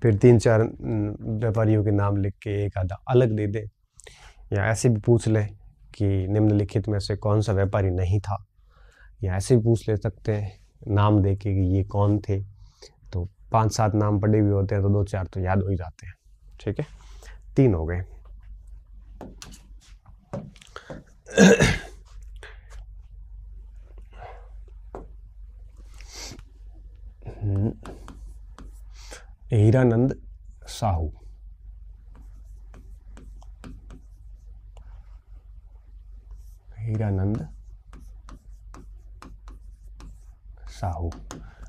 Speaker 1: फिर 3-4 व्यापारियों के नाम लिख के एक आधा अलग दे दे, या ऐसे भी पूछ ले कि निम्नलिखित में से कौन सा व्यापारी नहीं था, या ऐसे भी पूछ ले सकते हैं नाम दे के कि ये कौन थे। तो 5-7 नाम पड़े हुए होते हैं तो 2-4 तो याद हो ही जाते हैं। ठीक है, 3 हो गए। हीरानंद साहू, हीरानंद साहू।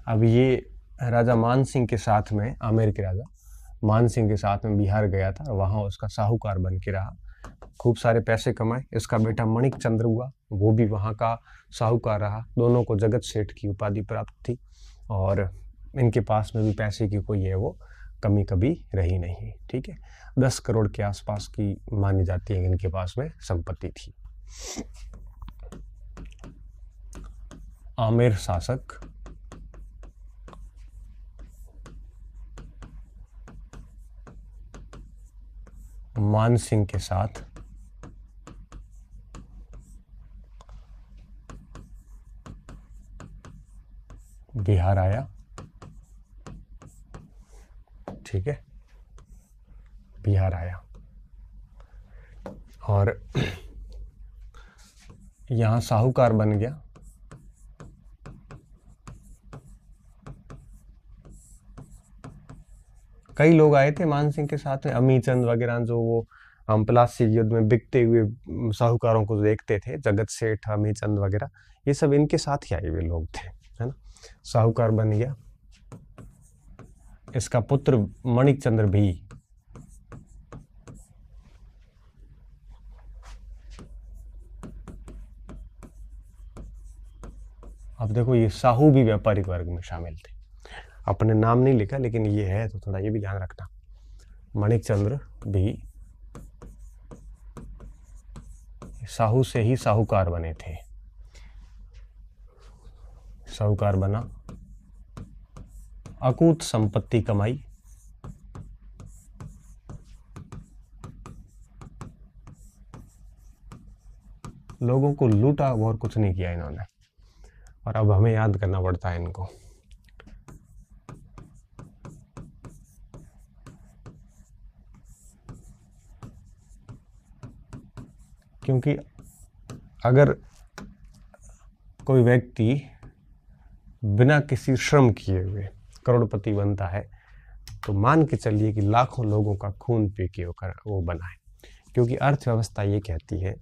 Speaker 1: अब ये राजा मान सिंह के साथ में, आमेर के राजा मान सिंह के साथ में बिहार गया था, वहाँ उसका साहूकार बन के रहा, खूब सारे पैसे कमाए। इसका बेटा मणिक चंद्र हुआ, वो भी वहाँ का साहूकार रहा। दोनों को जगत सेठ की उपाधि प्राप्त थी, और इनके पास में भी पैसे की कोई है वो कमी कभी रही नहीं। ठीक है, 10 करोड़ के आसपास की मानी जाती है इनके पास में संपत्ति थी। आमेर शासक मान सिंह के साथ बिहार आया। ठीक है, बिहार आया और यहाँ साहूकार बन गया। कई लोग आए थे मान सिंह के साथ में, अमीचंद वगैरह, जो वो हम प्लासी युद्ध में बिकते हुए साहूकारों को देखते थे, जगत सेठ, अमीचंद वगैरह, ये सब इनके साथ ही आए हुए लोग थे, है ना। साहूकार बन गया। इसका पुत्र मणिक चंद्र भी अब देखो ये साहू भी व्यापारिक वर्ग में शामिल थे। अपने नाम नहीं लिखा लेकिन ये है, तो थोड़ा ये भी ध्यान रखना। मणिक चंद्र भी साहू से ही साहूकार बने थे। साहूकार बना, अकूत संपत्ति कमाई, लोगों को लूटा और कुछ नहीं किया इन्होंने। और अब हमें याद करना पड़ता है इनको। क्योंकि अगर कोई व्यक्ति बिना किसी श्रम किए हुए करोड़पति बनता है, तो मान के चलिए कि लाखों लोगों का खून पी के वो बना है। क्योंकि अर्थव्यवस्था ये कहती है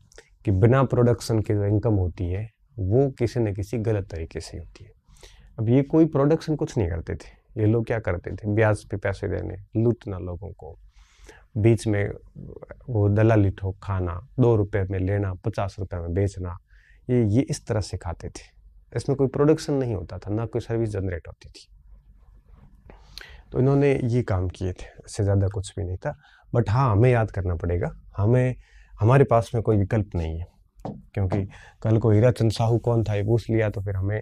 Speaker 1: कि बिना प्रोडक्शन के जो इनकम होती है वो किसी न किसी गलत तरीके से होती है। अब ये कोई प्रोडक्शन कुछ नहीं करते थे, ये लोग क्या करते थे, ब्याज पे पैसे देने, लूटना लोगों को, बीच में वो दलाली ठोक खाना, 2 रुपए में लेना, 50 रुपए में बेचना, ये इस तरह से खाते थे। इसमें कोई प्रोडक्शन नहीं होता था, ना कोई सर्विस जनरेट होती थी। तो इन्होंने ये काम किए थे, इससे ज़्यादा कुछ भी नहीं था। बट हाँ, हमें याद करना पड़ेगा, हमारे पास में कोई विकल्प नहीं है। क्योंकि कल को हीराचंद साहू कौन था ये पूछ लिया तो फिर हमें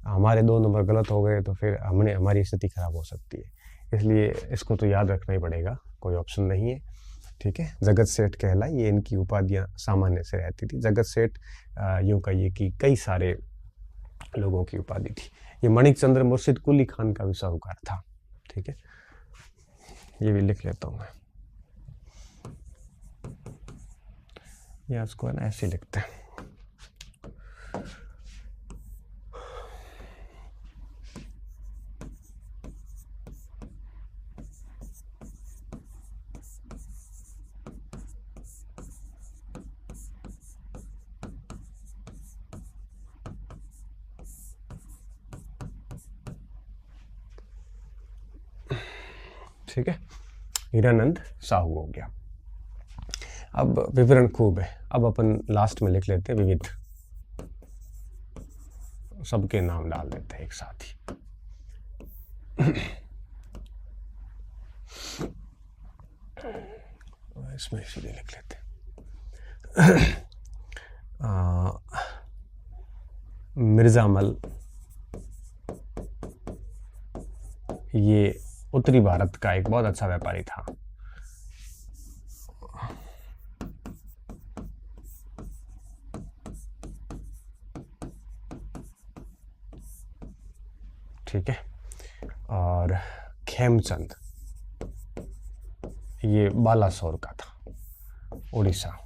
Speaker 1: हमारे 2 नंबर गलत हो गए तो फिर हमारी स्थिति खराब हो सकती है। इसलिए इसको तो याद रखना ही पड़ेगा, कोई ऑप्शन नहीं है। ठीक है, जगत सेठ कहलाई, ये इनकी उपाधियां सामान्य से रहती थी। जगत सेठ यूं कहिए कि कई सारे लोगों की उपाधि थी। ये मणिक चंद्र मुर्शिद कुली खान का भी साहूकार था। ठीक है, ये भी लिख लेता हूं मैं, या इसको है ना ऐसे लिखते हैं। ठीक है, हीरानंद साहू हो गया। अब विवरण खूब है, अब अपन लास्ट में लिख लेते हैं विविध, सबके नाम डाल देते हैं एक साथ ही। इसमें इसीलिए लिख लेते हैं। मिर्जामल, ये उत्तरी भारत का एक बहुत अच्छा व्यापारी था। ठीक है, और खेमचंद ये बालासोर का था, उड़ीसा।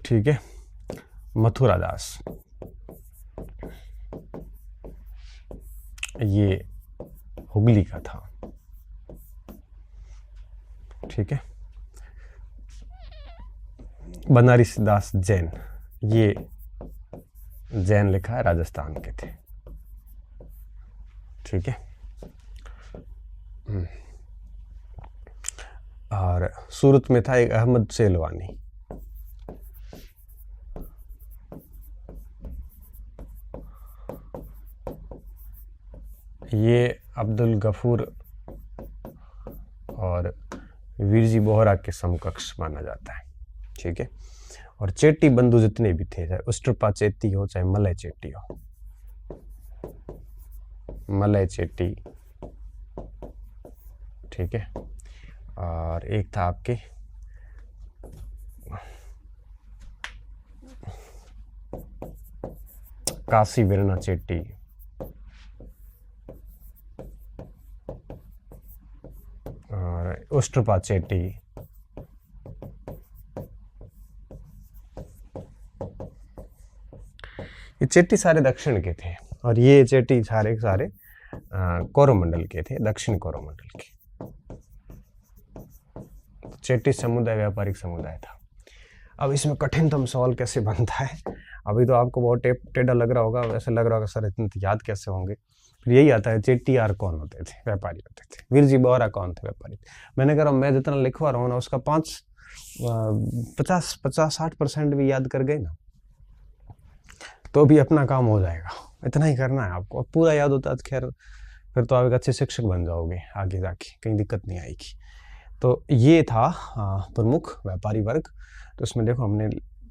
Speaker 1: ठीक है, मथुरा दास ये हुगली का था। ठीक है, बनारस दास जैन, ये जैन लिखा है, राजस्थान के थे। ठीक है, और सूरत में था एक अहमद सेलवानी, ये अब्दुल गफूर और वीरजी बोहरा के समकक्ष माना जाता है। ठीक है, और चेट्टी बंधु जितने भी थे, चाहे उस्ट्रपा चेट्टी हो चाहे मलय चेट्टी हो, मलय चेट्टी। ठीक है, और एक था आपके काशी विरना चेट्टी, और उस्ट्रपा चेट्टी। ये चेट्टी सारे दक्षिण के थे, और ये चेट्टी सारे कोरोमंडल के थे, दक्षिण कोरोमंडल के। चेट्टी समुदाय व्यापारिक समुदाय था। अब इसमें कठिनतम सवाल कैसे बनता है, अभी तो आपको बहुत टेढ़ा लग रहा होगा, ऐसे लग रहा होगा सर इतने याद कैसे होंगे। फिर यही आता है, चेट्टियार कौन होते थे, व्यापारी होते थे। वीरजी बोहरा कौन थे, व्यापारी। मैंने कहा मैं जितना लिखवा रहा हूँ ना, उसका 50-60% भी याद कर गए ना तो भी अपना काम हो जाएगा। इतना ही करना है आपको। अब पूरा याद होता है तो खैर फिर तो आप एक अच्छे शिक्षक बन जाओगे आगे जाके, कहीं दिक्कत नहीं आएगी। तो ये था प्रमुख व्यापारी वर्ग। तो इसमें देखो हमने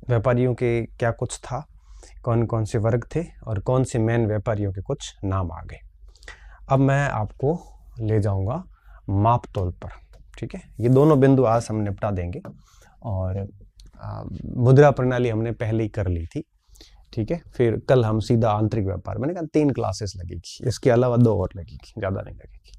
Speaker 1: व्यापारियों के क्या कुछ था, कौन कौन से वर्ग थे और कौन से मेन व्यापारियों के कुछ नाम आ गए। अब मैं आपको ले जाऊंगा माप तोल पर। ठीक है, ये दोनों बिंदु आज हम निपटा देंगे, और मुद्रा प्रणाली हमने पहले ही कर ली थी। ठीक है, फिर कल हम सीधा आंतरिक व्यापार, मैंने कहा 3 क्लासेस लगेगी, इसके अलावा 2 और लगेगी, ज़्यादा नहीं लगेगी।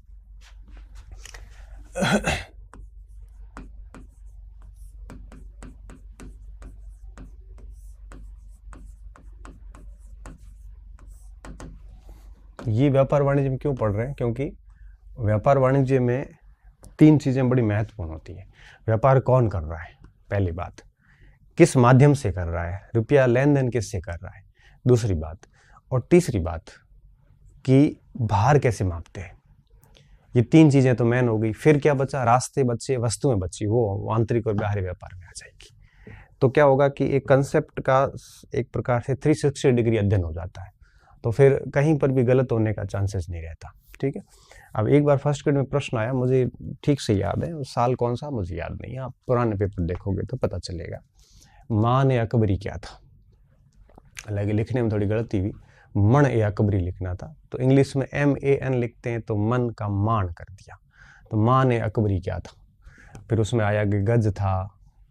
Speaker 1: ये व्यापार वाणिज्य में क्यों पढ़ रहे हैं, क्योंकि व्यापार वाणिज्य में 3 चीज़ें बड़ी महत्वपूर्ण होती है। व्यापार कौन कर रहा है, पहली बात, किस माध्यम से कर रहा है, रुपया लेन देन किससे कर रहा है, दूसरी बात, और तीसरी बात कि भार कैसे मापते हैं। ये 3 चीज़ें तो मेन हो गई। फिर क्या बचा, रास्ते बचे, वस्तुएं बची, वो आंतरिक और बाहरी व्यापार में आ जाएगी। तो क्या होगा कि एक कंसेप्ट का एक प्रकार से 360 डिग्री अध्ययन हो जाता है, तो फिर कहीं पर भी गलत होने का चांसेस नहीं रहता। ठीक है, अब एक बार फर्स्ट ग्रेड में प्रश्न आया, मुझे ठीक से याद है, साल कौन सा मुझे याद नहीं है, आप पुराने पेपर देखोगे तो पता चलेगा। मान ए अकबरी क्या था, हालांकि लिखने में थोड़ी गलती हुई, मन ए अकबरी लिखना था, तो इंग्लिश में MAN लिखते हैं, तो मन का मान कर दिया, तो मान ए अकबरी क्या था। फिर उसमें आया कि गज था,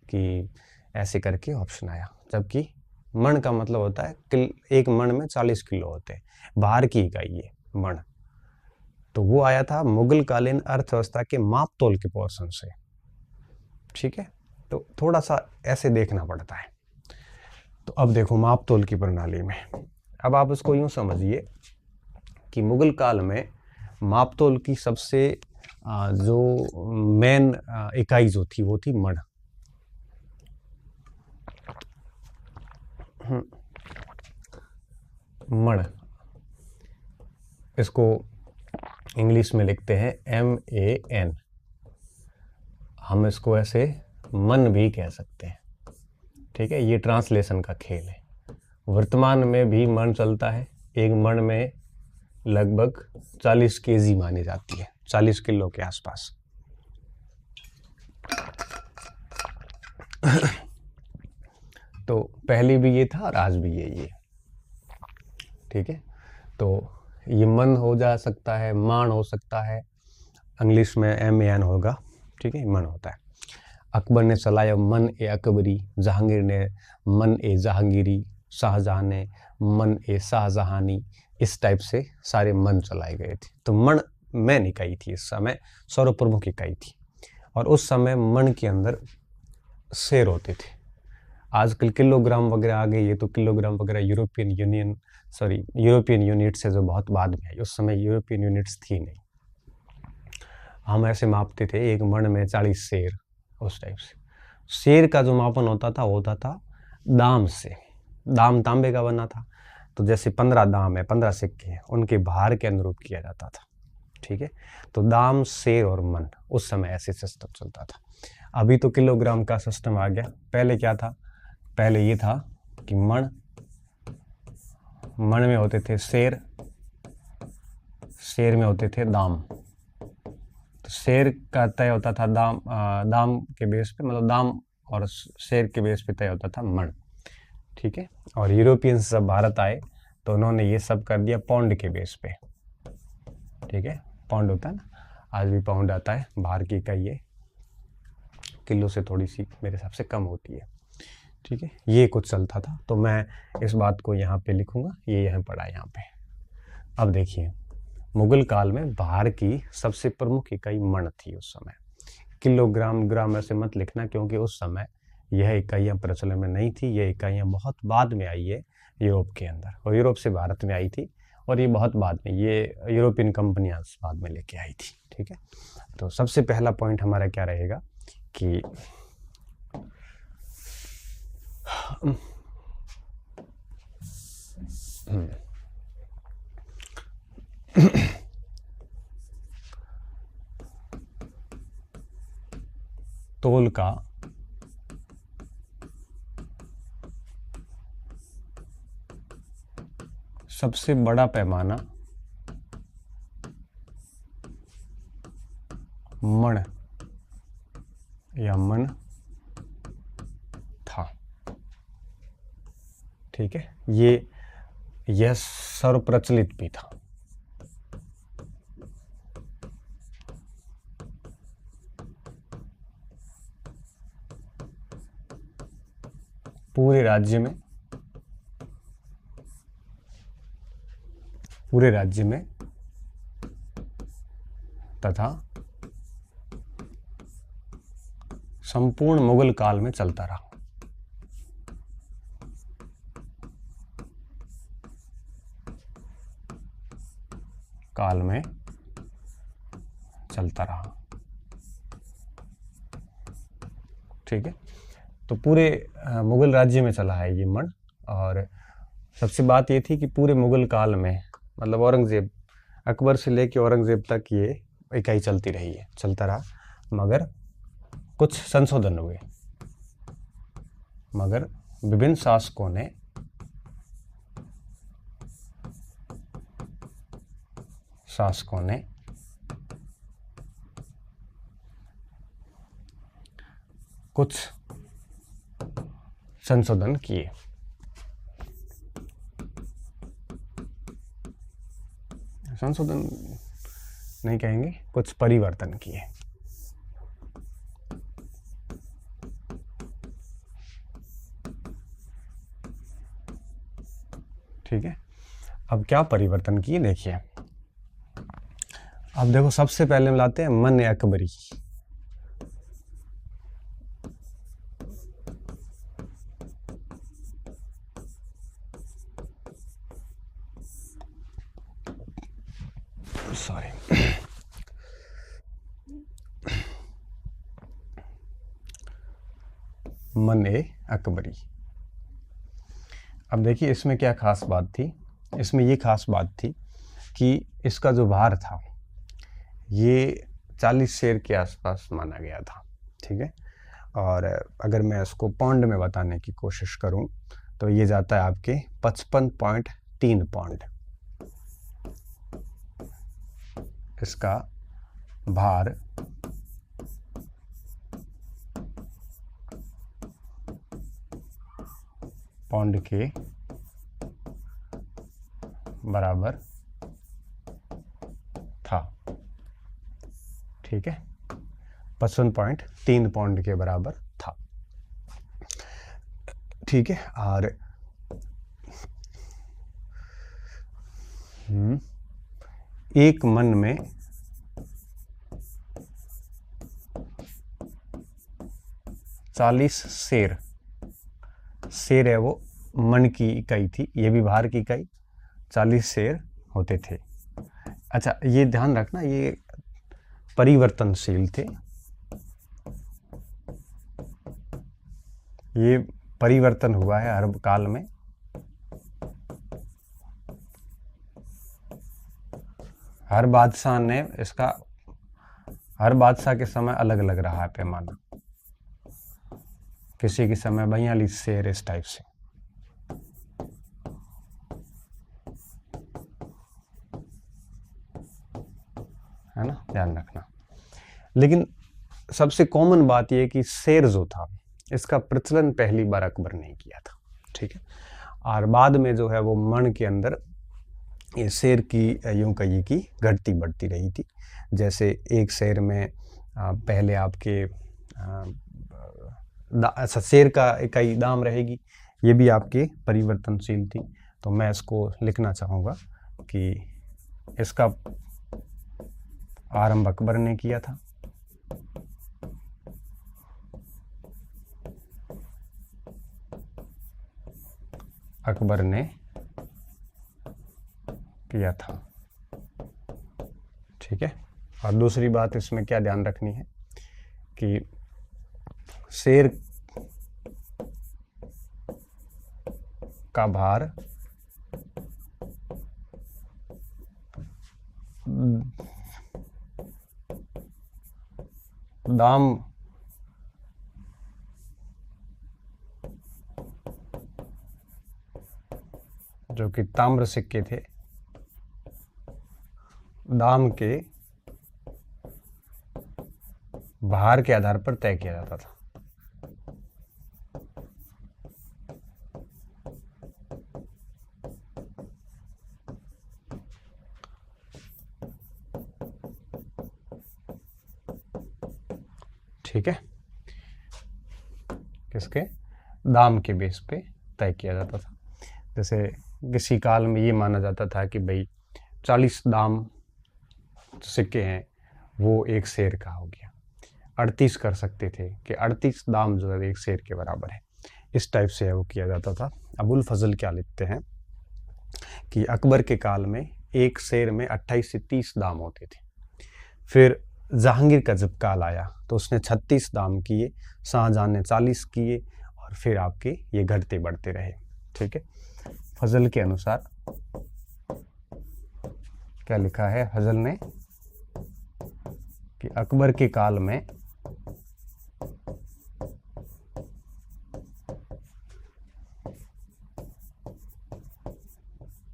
Speaker 1: कि ऐसे करके ऑप्शन आया, जबकि मन का मतलब होता है एक मन में 40 किलो होते हैं, बाहर की इकाई है मन, तो वो आया था मुगल कालीन अर्थव्यवस्था के मापतोल के पोर्शन से। ठीक है, तो थोड़ा सा ऐसे देखना पड़ता है। तो अब देखो मापतोल की प्रणाली में, अब आप इसको यूं समझिए कि मुगल काल में मापतोल की सबसे जो मेन इकाई जो थी वो थी मण। मण, इसको इंग्लिश में लिखते हैं MAN, हम इसको ऐसे मन भी कह सकते हैं। ठीक है, ये ट्रांसलेशन का खेल है। वर्तमान में भी मण चलता है, एक मण में लगभग 40 kg मानी जाती है, 40 किलो के आसपास। तो पहले भी ये था और आज भी ये। ठीक है, तो ये मन हो जा सकता है, मान हो सकता है, इंग्लिश में MAN होगा। ठीक है, मन होता है। अकबर ने चलाया मन ए अकबरी, जहांगीर ने मन ए जहांगीरी, शाहजहां ने मन ए शाहजहानी, इस टाइप से सारे मन चलाए गए थे। तो मन मैन इकाई थी, इस समय सर्वप्रमुख इकाई थी, और उस समय मन के अंदर शेर होते थे। आजकल किलोग्राम वगैरह आ गई है, तो किलोग्राम वगैरह यूरोपियन यूनिट से जो बहुत बाद में आई, उस समय यूरोपियन यूनिट्स थी नहीं। हम ऐसे मापते थे, एक मण में 40 शेर, उस टाइप से। शेर का जो मापन होता था दाम से, दाम तांबे का बना था, तो जैसे 15 दाम है, 15 सिक्के हैं, उनके भार के अनुरूप किया जाता था। ठीक है, तो दाम, शेर और मन, उस समय ऐसे सिस्टम चलता था। अभी तो किलोग्राम का सिस्टम आ गया। पहले क्या था, पहले ये था कि मण में होते थे शेर, शेर में होते थे दाम। तो शेर का तय होता था दाम के बेस पे, मतलब दाम और शेर के बेस पे तय होता था मण। ठीक है, और यूरोपियंस जब भारत आए तो उन्होंने ये सब कर दिया पौंड के बेस पे। ठीक है, पौंड होता है ना, आज भी पौंड आता है, बाहर की इकाई है, किलो से थोड़ी सी मेरे हिसाब से कम होती है। ठीक है, ये कुछ चलता था, तो मैं इस बात को यहाँ पे लिखूंगा, ये यहाँ पड़ा है यहाँ पे। अब देखिए, मुगल काल में बाहर की सबसे प्रमुख इकाई मण थी उस समय। किलोग्राम, ग्राम ऐसे मत लिखना, क्योंकि उस समय यह इकाइयाँ प्रचलन में नहीं थी। ये इकाइयाँ बहुत बाद में आई है यूरोप के अंदर, और यूरोप से भारत में आई थी, और ये बहुत बाद में, ये यूरोपियन कंपनियां बाद में लेके आई थी। ठीक है, तो सबसे पहला पॉइंट हमारा क्या रहेगा कि तोल का सबसे बड़ा पैमाना मण या मन था। ठीक है, यह सर्वप्रचलित भी था। पूरे राज्य में तथा संपूर्ण मुगल काल में चलता रहा। काल में चलता रहा। ठीक है, तो पूरे मुगल राज्य में चला है ये मण। और सबसे बात ये थी कि पूरे मुगल काल में, मतलब औरंगजेब, अकबर से लेके औरंगजेब तक ये इकाई चलती रही है, चलता रहा, मगर कुछ संशोधन हुए, मगर विभिन्न शासकों ने कुछ संशोधन किए। संशोधन नहीं कहेंगे, कुछ परिवर्तन किए। ठीक है, अब क्या परिवर्तन किए देखिए। अब देखो सबसे पहले हम लाते हैं मन अकबरी। सॉरी, मन अकबरी। अब देखिए इसमें क्या खास बात थी, इसमें ये खास बात थी कि इसका जो भार था ये 40 शेर के आसपास माना गया था। ठीक है, और अगर मैं इसको पाउंड में बताने की कोशिश करूं तो ये जाता है आपके 55.3 पाउंड। इसका भार पाउंड के बराबर था। ठीक है, 55.3 पाउंड के बराबर था। ठीक है, और एक मन में 40 शेर, शेर है वो मन की इकाई थी, ये भी भार की इकाई, 40 शेर होते थे। अच्छा ये ध्यान रखना, ये परिवर्तनशील थे, ये परिवर्तन हुआ है हर काल में। हर बादशाह ने इसका, हर बादशाह के समय अलग अलग रहा है पैमाना, किसी के समय 42 शेर, इस टाइप से। है ना, ध्यान रखना। लेकिन सबसे कॉमन बात यह कि शेर जो था इसका प्रचलन पहली बार अकबर ने किया था। ठीक है, और बाद में जो है वो मन के अंदर ये शेर की यूं कहिए कि घटती बढ़ती रही थी। जैसे एक शेर में पहले आपके शेर का इकाई दाम रहेगी, ये भी आपके परिवर्तनशील थी। तो मैं इसको लिखना चाहूँगा कि इसका आरंभ अकबर ने किया था। अकबर ने किया था। ठीक है, और दूसरी बात इसमें क्या ध्यान रखनी है कि शेर का भार दाम जो कि ताम्र सिक्के थे, दाम के भार के आधार पर तय किया जाता था। ठीक है, किसके दाम के बेस पे तय किया जाता था। जैसे किसी काल में ये माना जाता था कि भाई 40 दाम सिक्के हैं वो एक शेर का हो गया, 38 कर सकते थे कि 38 दाम जो है एक शेर के बराबर है, इस टाइप से वो किया जाता था। अबुल फजल क्या लिखते हैं कि अकबर के काल में एक शेर में 28 से 30 दाम होते थे। फिर जहांगीर का जब काल आया तो उसने 36 दाम किए, शाहजहां ने 40 किए, और फिर आपके ये घटते बढ़ते रहे। ठीक है, फजल के अनुसार क्या लिखा है फजल ने कि अकबर के काल में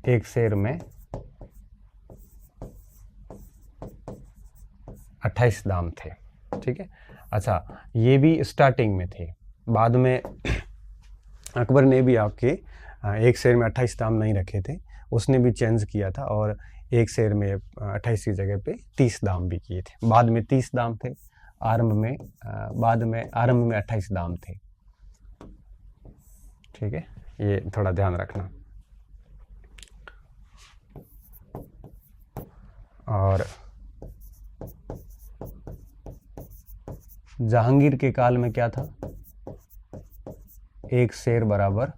Speaker 1: एक शेर में 28 दाम थे। ठीक है, अच्छा, ये भी स्टार्टिंग में थे, बाद में अकबर ने भी आपके एक शेर में 28 दाम नहीं रखे थे, उसने भी चेंज किया था और एक शेर में 28 की जगह पे 30 दाम भी किए थे। बाद में 30 दाम थे, बाद में आरंभ में 28 दाम थे। ठीक है, ये थोड़ा ध्यान रखना। और जहांगीर के काल में क्या था, एक शेर बराबर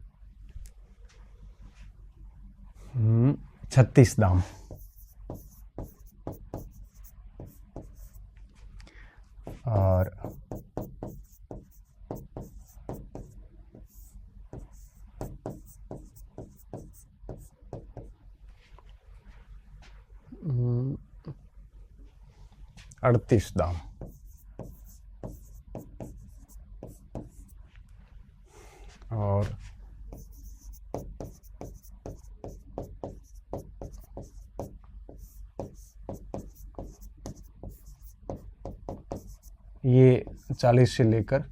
Speaker 1: 36 दाम। और हम्म, 38 दाम। और ये 40 से लेकर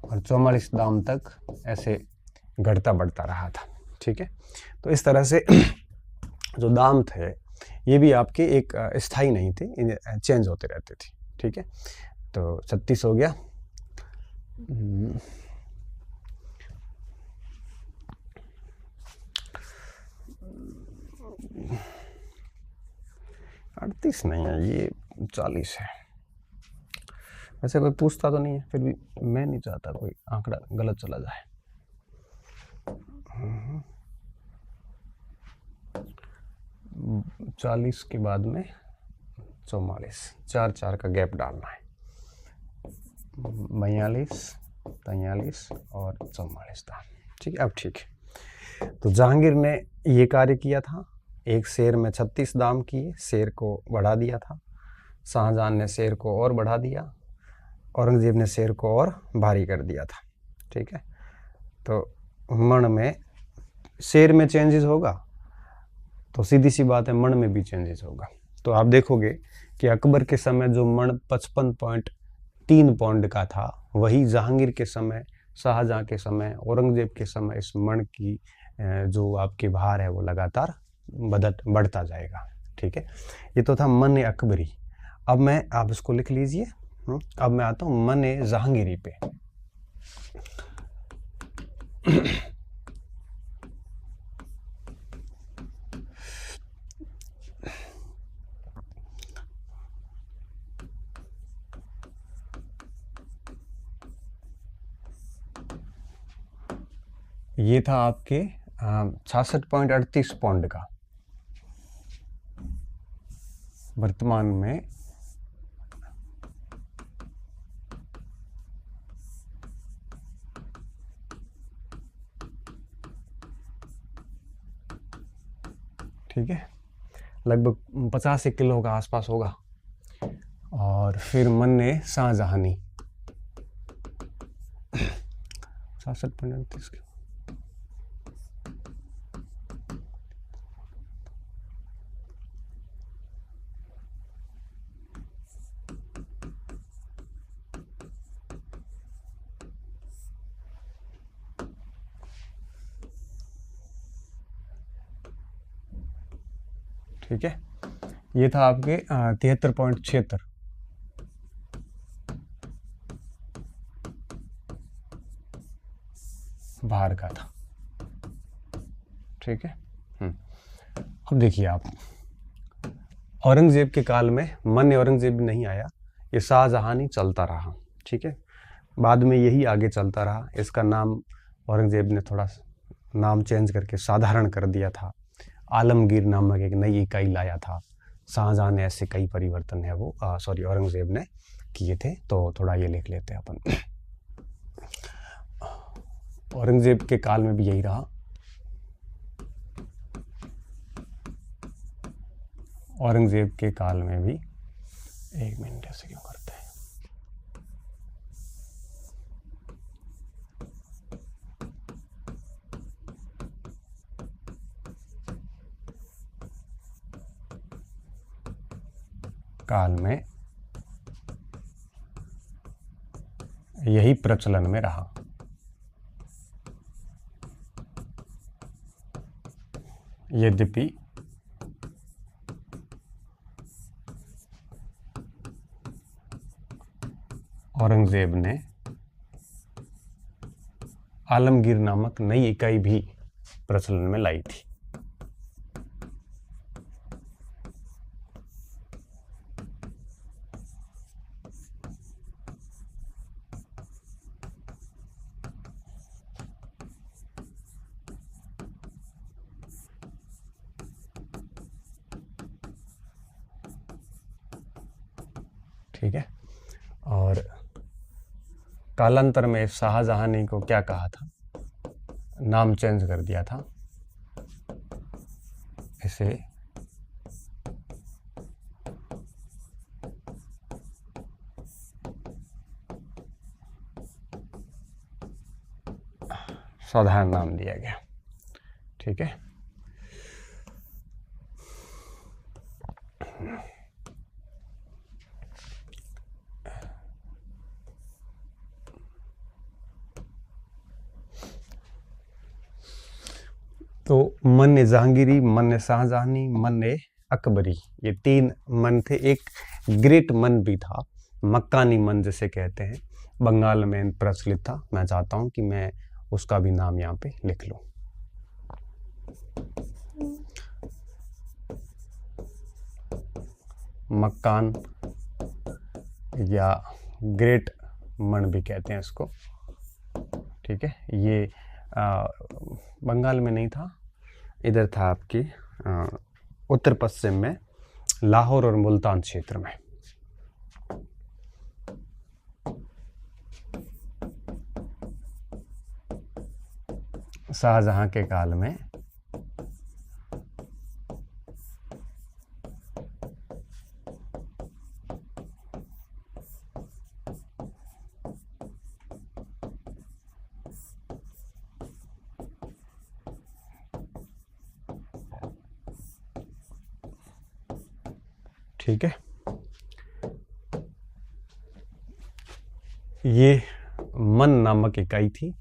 Speaker 1: और 44 दाम तक ऐसे घटता बढ़ता रहा था। ठीक है, तो इस तरह से जो दाम थे ये भी आपके एक स्थायी नहीं थे, चेंज होते रहते थे। ठीक है, तो 36 हो गया। 38 नहीं है, ये 40 है। वैसे कोई पूछता तो नहीं है, फिर भी मैं नहीं चाहता कोई आंकड़ा गलत चला जाए। 40 के बाद में 44, 4 का गैप डालना है। 42, 43 और 44 था। ठीक है, अब ठीक है। तो जहांगीर ने ये कार्य किया था, एक शेर में 36 दाम किए, शेर को बढ़ा दिया था। शाहजहां ने शेर को और बढ़ा दिया, औरंगजेब ने शेर को और भारी कर दिया था। ठीक है, तो मण में शेर में चेंजेस होगा तो सीधी सी बात है मण में भी चेंजेस होगा। तो आप देखोगे कि अकबर के समय जो मण 55.3 पौंड का था, वही जहांगीर के समय, शाहजहां के समय, औरंगजेब के समय इस मण की जो आपकी भार है वो लगातार बढ़ता जाएगा। ठीक है, ये तो था मन अकबरी। अब मैं, आप इसको लिख लीजिए। अब मैं आता हूं मन जहांगीरी पे। ये था आपके 66.38 पौंड का, वर्तमान में ठीक है, लगभग 85 किलो का आसपास होगा। और फिर मन ने शाहजहानी 66.38 ठीक है, ये था आपके 73.76 भार का था। ठीक है, अब देखिए आप, औरंगजेब के काल में मन औरंगजेब नहीं आया, ये शाहजहां ही चलता रहा। ठीक है, बाद में यही आगे चलता रहा। इसका नाम औरंगजेब ने थोड़ा नाम चेंज करके साधारण कर दिया था, आलमगीर नामक एक नई इकाई लाया था। शाहजहां ने ऐसे कई परिवर्तन है वो औरंगजेब ने किए थे। तो थोड़ा ये लिख लेते हैं अपन। औरंगजेब के काल में भी यही रहा। औरंगजेब के काल में भी, एक मिनट ऐसे क्यों करते हैं, काल में यही प्रचलन में रहा। यद्यपि औरंगजेब ने आलमगीर नामक नई इकाई भी प्रचलन में लाई थी। ठीक है, और कालांतर में शाहजहां ने को क्या कहा था, नाम चेंज कर दिया था, इसे साधारण नाम दिया गया। ठीक है, तो मन जहांगीरी, मन शाहजहानी, मन अकबरी, ये 3 मन थे। एक ग्रेट मन भी था, मक्कानी मन जिसे कहते हैं, बंगाल में प्रचलित था। मैं चाहता हूं कि मैं उसका भी नाम यहाँ पे लिख लूं। मक्कान या ग्रेट मन भी कहते हैं इसको। ठीक है, ये बंगाल में नहीं था, इधर था आपके उत्तर पश्चिम में, लाहौर और मुल्तान क्षेत्र में। शाहजहां के काल में ठीक है, ये मन नामक इकाई थी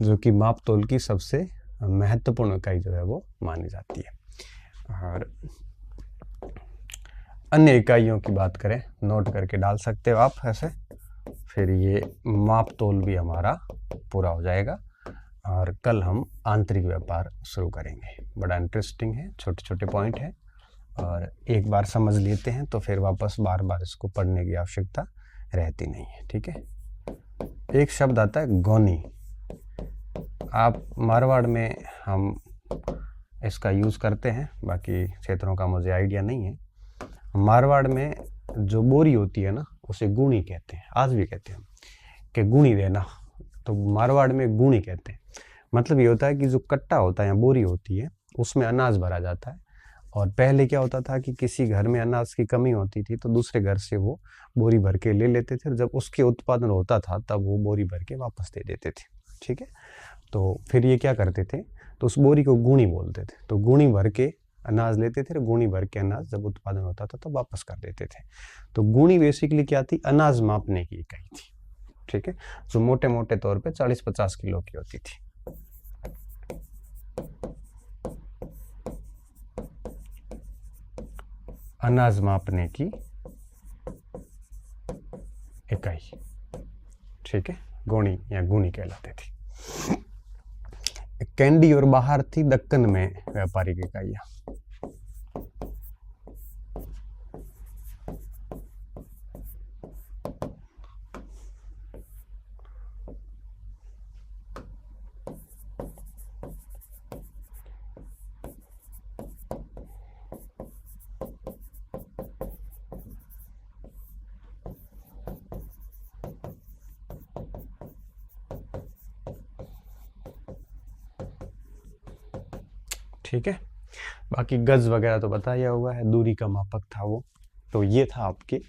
Speaker 1: जो कि माप तोल की सबसे महत्वपूर्ण इकाई जो है वो मानी जाती है। और अन्य इकाइयों की बात करें, नोट करके डाल सकते हो आप ऐसे, फिर ये माप तोल भी हमारा पूरा हो जाएगा। और कल हम आंतरिक व्यापार शुरू करेंगे। बड़ा इंटरेस्टिंग है, छोटे छोटे पॉइंट है, और एक बार समझ लेते हैं तो फिर वापस बार बार इसको पढ़ने की आवश्यकता रहती नहीं है। ठीक है, एक शब्द आता है गौनी। आप मारवाड़ में हम इसका यूज़ करते हैं, बाकी क्षेत्रों का मुझे आइडिया नहीं है। मारवाड़ में जो बोरी होती है ना, उसे गुणी कहते हैं, आज भी कहते हैं कि गुणी देना, तो मारवाड़ में गुणी कहते हैं। मतलब ये होता है कि जो कट्टा होता है या बोरी होती है उसमें अनाज भरा जाता है। और पहले क्या होता था कि किसी घर में अनाज की कमी होती थी तो दूसरे घर से वो बोरी भर के ले लेते थे, और जब उसके उत्पादन होता था तब वो बोरी भर के वापस दे देते थे। ठीक है, तो फिर ये क्या करते थे, तो उस बोरी को गुणी बोलते थे। तो गुणी भर के अनाज लेते थे, गुणी भर के अनाज जब उत्पादन होता था तो वापस कर देते थे। तो गुणी बेसिकली क्या थी, अनाज मापने की इकाई थी। ठीक है, जो मोटे मोटे तौर पे 40-50 किलो की होती थी। अनाज मापने की इकाई, ठीक है, गोणी या गुणी कहलाते थी। कैंडी और बाहर थी दक्कन में व्यापारिक इकाइयां। ठीक है, बाकी गज वगैरह तो बताया हुआ है, दूरी का मापक था वो। तो ये था आपके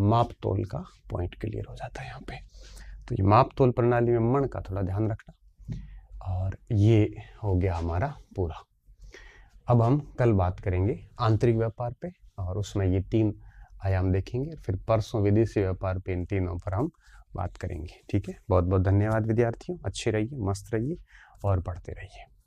Speaker 1: माप तोल का पॉइंट क्लियर हो जाता है यहाँ पे। तो ये माप तोल प्रणाली में मण का थोड़ा ध्यान रखना। और ये हो गया हमारा पूरा। अब हम कल बात करेंगे आंतरिक व्यापार पे, और उसमें ये 3 आयाम देखेंगे। फिर परसों विदेशी व्यापार पे इन तीनों पर हम बात करेंगे। ठीक है, बहुत बहुत धन्यवाद विद्यार्थियों, अच्छे रहिए, मस्त रहिए और पढ़ते रहिए।